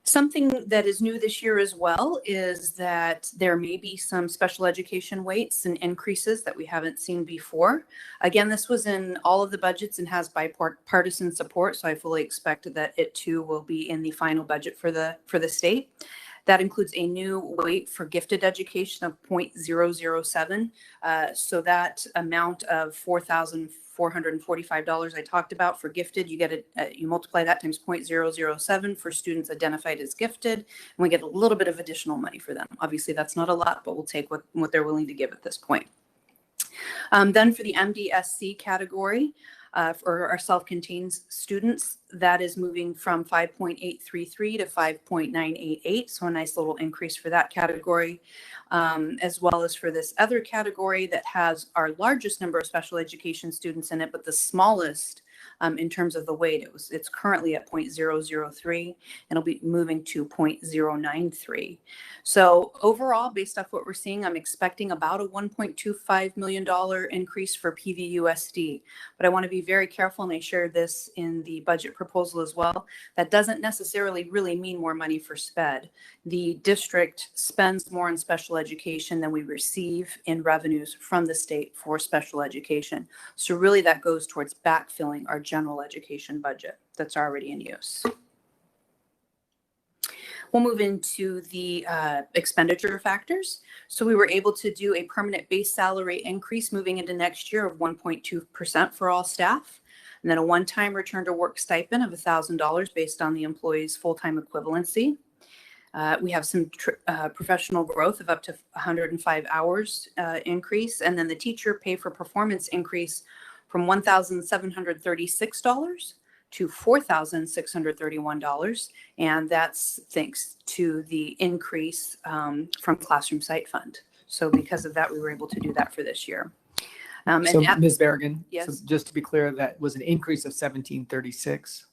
Something that is new this year as well is that there may be some special education weights and increases that we haven't seen before. Again, this was in all of the budgets and has bipartisan support, so I fully expect that it too will be in the final budget for the state. That includes a new weight for gifted education of 0.007. So that amount of $4,445 I talked about for gifted, you get you multiply that times 0.007 for students identified as gifted, and we get a little bit of additional money for them. Obviously, that's not a lot, but we'll take what they're willing to give at this point. Then for the MDSC category, for our self-contained students, that is moving from 5.833 to 5.988, so a nice little increase for that category, as well as for this other category that has our largest number of special education students in it, but the smallest in terms of the weight. It's currently at 0.003, and it'll be moving to 0.093. So overall, based off what we're seeing, I'm expecting about a $1.25 million increase for PVUSD. But I want to be very careful, and I share this in the budget proposal as well. That doesn't necessarily really mean more money for SPED. The district spends more on special education than we receive in revenues from the state for special education. So really that goes towards backfilling our general education budget that's already in use. We'll move into the expenditure factors. So we were able to do a permanent base salary increase moving into next year of 1.2% for all staff, and then a one-time return to work stipend of $1,000 based on the employee's full-time equivalency. We have some professional growth of up to 105 hours increase, and then the teacher pay for performance increase from $1,736 to $4,631, and that's thanks to the increase from Classroom Site Fund. So because of that, we were able to do that for this year. So Ms. Berrigan, yes. So just to be clear, that was an increase of 1736.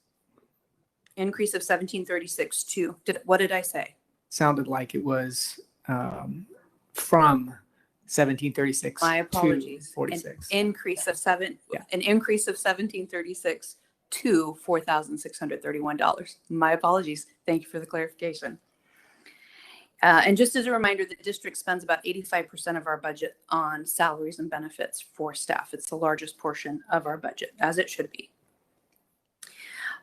Increase of 1736 to, what did I say? Sounded like it was from 1736 My apologies. to 46. An increase of 1736 to $4,631. My apologies. Thank you for the clarification. And just as a reminder, the district spends about 85% of our budget on salaries and benefits for staff. It's the largest portion of our budget, as it should be.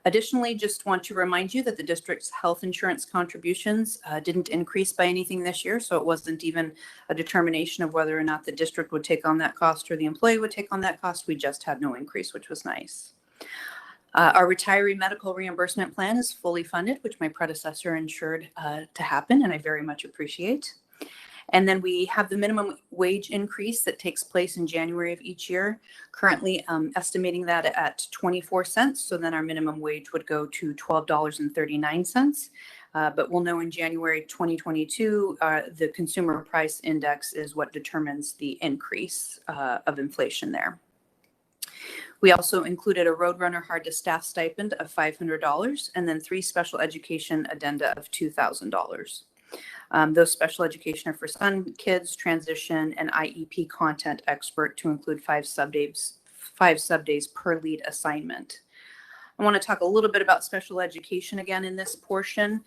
Additionally, just want to remind you that the district's health insurance contributions didn't increase by anything this year, so it wasn't even a determination of whether or not the district would take on that cost or the employee would take on that cost. We just had no increase, which was nice. Our retiree medical reimbursement plan is fully funded, which my predecessor ensured to happen, and I very much appreciate. And then we have the minimum wage increase that takes place in January of each year, currently estimating that at 24 cents. So then our minimum wage would go to $12.39. But we'll know in January 2022, the consumer price index is what determines the increase of inflation there. We also included a Roadrunner hard to staff stipend of $500 and then 3 special education addenda of $2,000. Those special education are for SUN kids, transition, and IEP content expert to include 5 subdays per lead assignment. I want to talk a little bit about special education again in this portion.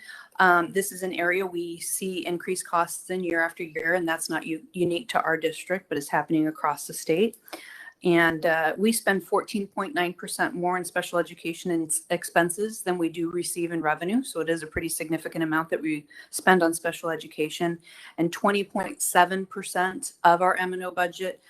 This is an area we see increased costs in year after year, and that's not unique to our district, but is happening across the state. And we spend 14.9% more in special education expenses than we do receive in revenue. So it is a pretty significant amount that we spend on special education. And 20.7% of our M&O budget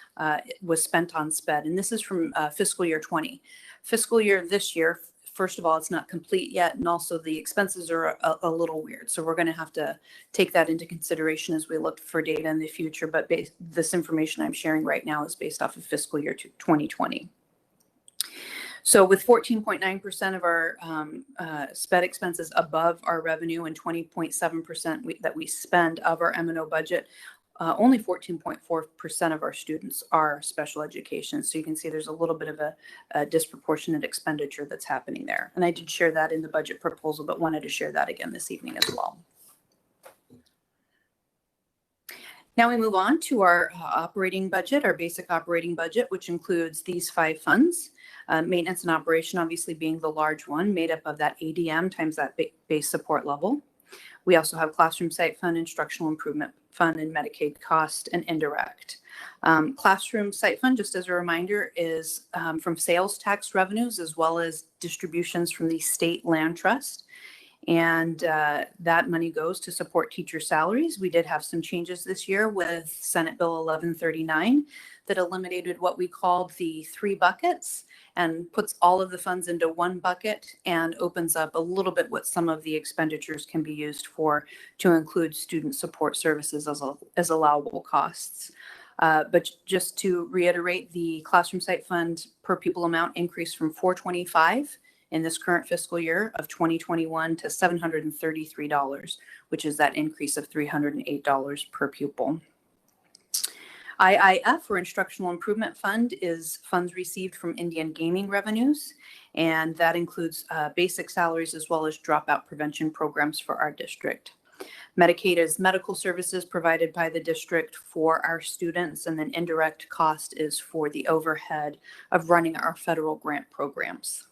was spent on SPED. And this is from fiscal year 20. Fiscal year this year, first of all, it's not complete yet. And also the expenses are a little weird. So we're going to have to take that into consideration as we look for data in the future. But this information I'm sharing right now is based off of fiscal year 2020. So with 14.9% of our SPED expenses above our revenue and 20.7% that we spend of our M&O budget, only 14.4% of our students are special education. So you can see there's a little bit of a disproportionate expenditure that's happening there. And I did share that in the budget proposal, but wanted to share that again this evening as well. Now we move on to our operating budget, our basic operating budget, which includes these 5 funds. Maintenance and operation obviously being the large one, made up of that ADM times that base support level. We also have classroom site fund, instructional improvement fund, and Medicaid cost and indirect. Classroom site fund, just as a reminder, is from sales tax revenues as well as distributions from the state land trust. And that money goes to support teacher salaries. We did have some changes this year with Senate Bill 1139 that eliminated what we called the 3 buckets and puts all of the funds into one bucket and opens up a little bit what some of the expenditures can be used for to include student support services as allowable costs. But just to reiterate, the classroom site fund per pupil amount increased from $425 in this current fiscal year of 2021 to $733, which is that increase of $308 per pupil. IIF, or Instructional Improvement Fund, is funds received from Indian gaming revenues, and that includes basic salaries as well as dropout prevention programs for our district. Medicaid is medical services provided by the district for our students, and then indirect cost is for the overhead of running our federal grant programs.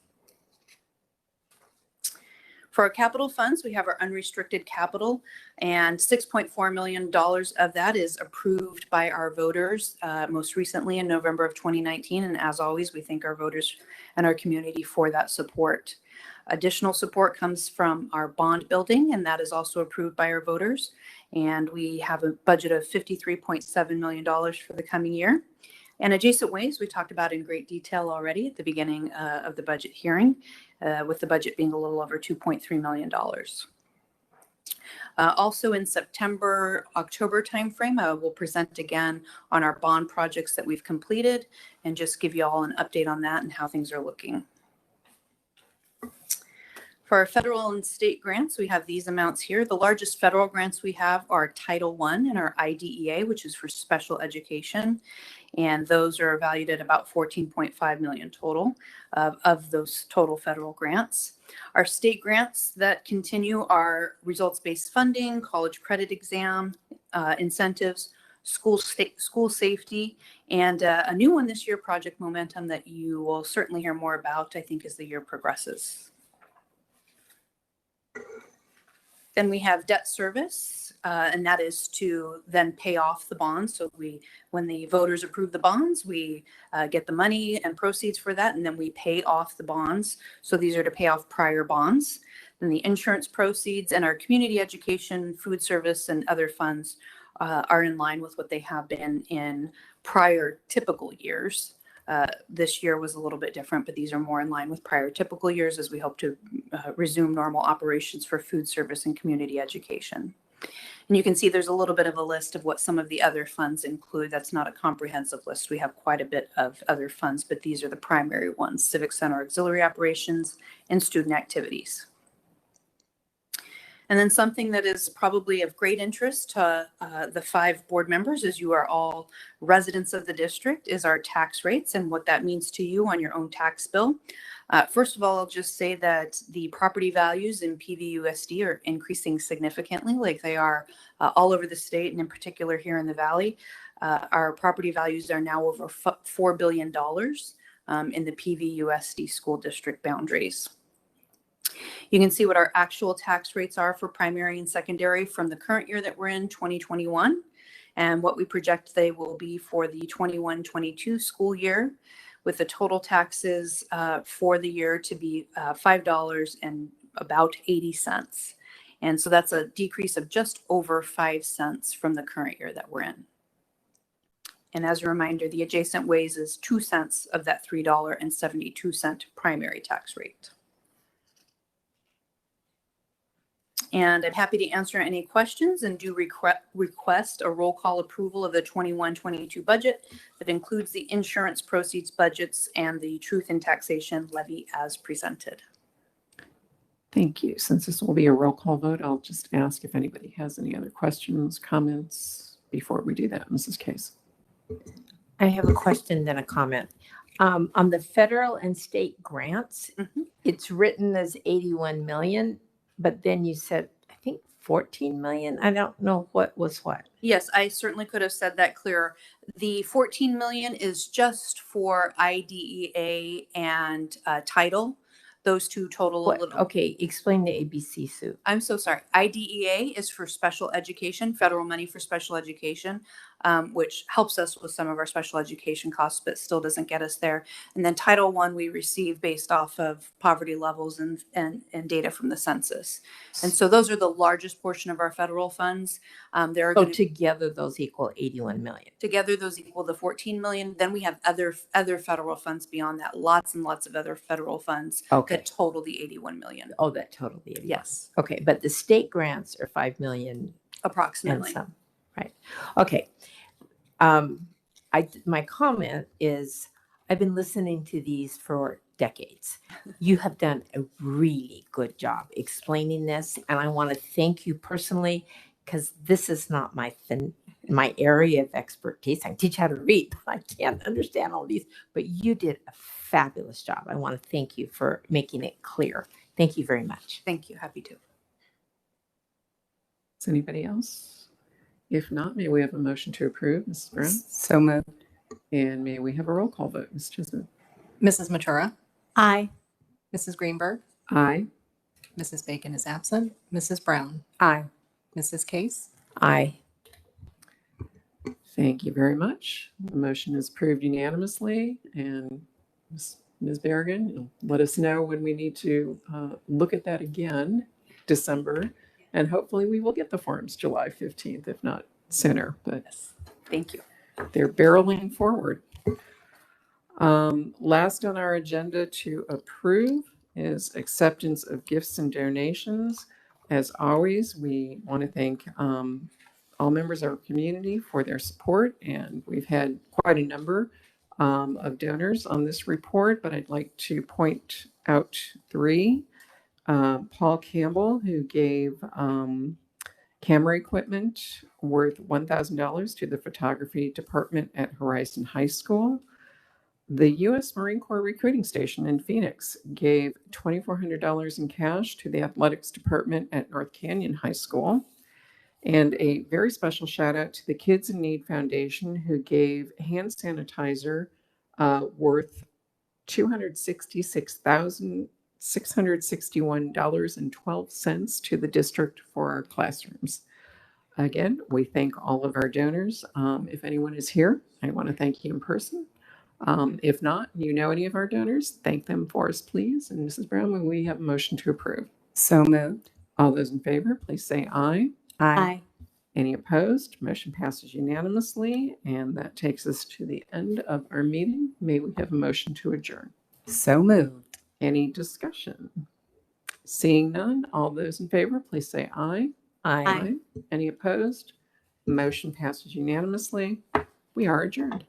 For our capital funds, we have our unrestricted capital, and $6.4 million of that is approved by our voters most recently in November of 2019. And as always, we thank our voters and our community for that support. Additional support comes from our bond building, and that is also approved by our voters. And we have a budget of $53.7 million for the coming year. And adjacent ways we talked about in great detail already at the beginning of the budget hearing, with the budget being a little over $2.3 million. Also in September, October timeframe, we'll present again on our bond projects that we've completed and just give you all an update on that and how things are looking. For our federal and state grants, we have these amounts here. The largest federal grants we have are Title I and our IDEA, which is for special education. And those are valued at about $14.5 million total of those total federal grants. Our state grants that continue are results-based funding, college credit exam, incentives, school safety, and a new one this year, Project Momentum, that you will certainly hear more about, I think, as the year progresses. Then we have debt service, and that is to then pay off the bonds. So when the voters approve the bonds, we get the money and proceeds for that, and then we pay off the bonds. So these are to pay off prior bonds. Then the insurance proceeds and our community education, food service, and other funds are in line with what they have been in prior typical years. This year was a little bit different, but these are more in line with prior typical years as we hope to resume normal operations for food service and community education. And you can see there's a little bit of a list of what some of the other funds include. That's not a comprehensive list. We have quite a bit of other funds, but these are the primary ones: Civic Center auxiliary operations and student activities. And then something that is probably of great interest to the 5 board members, as you are all residents of the district, is our tax rates and what that means to you on your own tax bill. First of all, I'll just say that the property values in PVUSD are increasing significantly, like they are all over the state and in particular here in the Valley. Our property values are now over $4 billion in the PVUSD school district boundaries. You can see what our actual tax rates are for primary and secondary from the current year that we're in, 2021, and what we project they will be for the 21-22 school year, with the total taxes for the year to be $5.80. And so that's a decrease of just over 5 cents from the current year that we're in. And as a reminder, the adjacent ways is 2 cents of that $3.72 primary tax rate. And I'm happy to answer any questions and do request a roll call approval of the 21-22 budget that includes the insurance proceeds budgets and the truth in taxation levy as presented. Thank you. Since this will be a roll call vote, I'll just ask if anybody has any other questions, comments before we do that. Mrs. Case. I have a question, then a comment. On the federal and state grants, it's written as 81 million. But then you said, I think 14 million. I don't know what was what. Yes, I certainly could have said that clearer. The 14 million is just for IDEA and title. Those two total a little. Okay, explain the ABC, Sue. I'm so sorry. IDEA is for special education, federal money for special education, which helps us with some of our special education costs, but still doesn't get us there. And then Title I we receive based off of poverty levels and data from the census. And so those are the largest portion of our federal funds. Together those equal 81 million. Together those equal the 14 million. Then we have other federal funds beyond that, lots and lots of other federal funds that total the 81 million. Oh, that total the 81. Yes. Okay, but the state grants are 5 million. Approximately. And some. Right. Okay. My comment is I've been listening to these for decades. You have done a really good job explaining this, and I want to thank you personally because this is not my area of expertise. I can teach how to read, but I can't understand all these. But you did a fabulous job. I want to thank you for making it clear. Thank you very much. Thank you. Happy to. Is anybody else? If not, may we have a motion to approve, Mrs. Brown? So moved. And may we have a roll call vote, Ms. Chisholm? Mrs. Matura? Aye. Mrs. Greenberg? Aye. Mrs. Bacon is absent. Mrs. Brown? Aye. Mrs. Case? Aye. Thank you very much. The motion is approved unanimously. And Ms. Berrigan, you'll let us know when we need to look at that again, December. And hopefully we will get the forms July 15th, if not sooner. But thank you. They're barreling forward. Last on our agenda to approve is acceptance of gifts and donations. As always, we want to thank all members of our community for their support, and we've had quite a number of donors on this report, but I'd like to point out 3. Paul Campbell, who gave camera equipment worth $1,000 to the photography department at Horizon High School. The U.S. Marine Corps Recruiting Station in Phoenix gave $2,400 in cash to the athletics department at North Canyon High School. And a very special shout out to the Kids in Need Foundation, who gave hand sanitizer worth $266,661.12 to the district for our classrooms. Again, we thank all of our donors. If anyone is here, I want to thank you in person. If not, you know any of our donors, thank them for us, please. And Mrs. Brown, will we have a motion to approve? So moved. All those in favor, please say aye. Aye. Any opposed? Motion passes unanimously, and that takes us to the end of our meeting. May we have a motion to adjourn? So moved. Any discussion? Seeing none, all those in favor, please say aye. Aye. Any opposed? Motion passes unanimously. We are adjourned.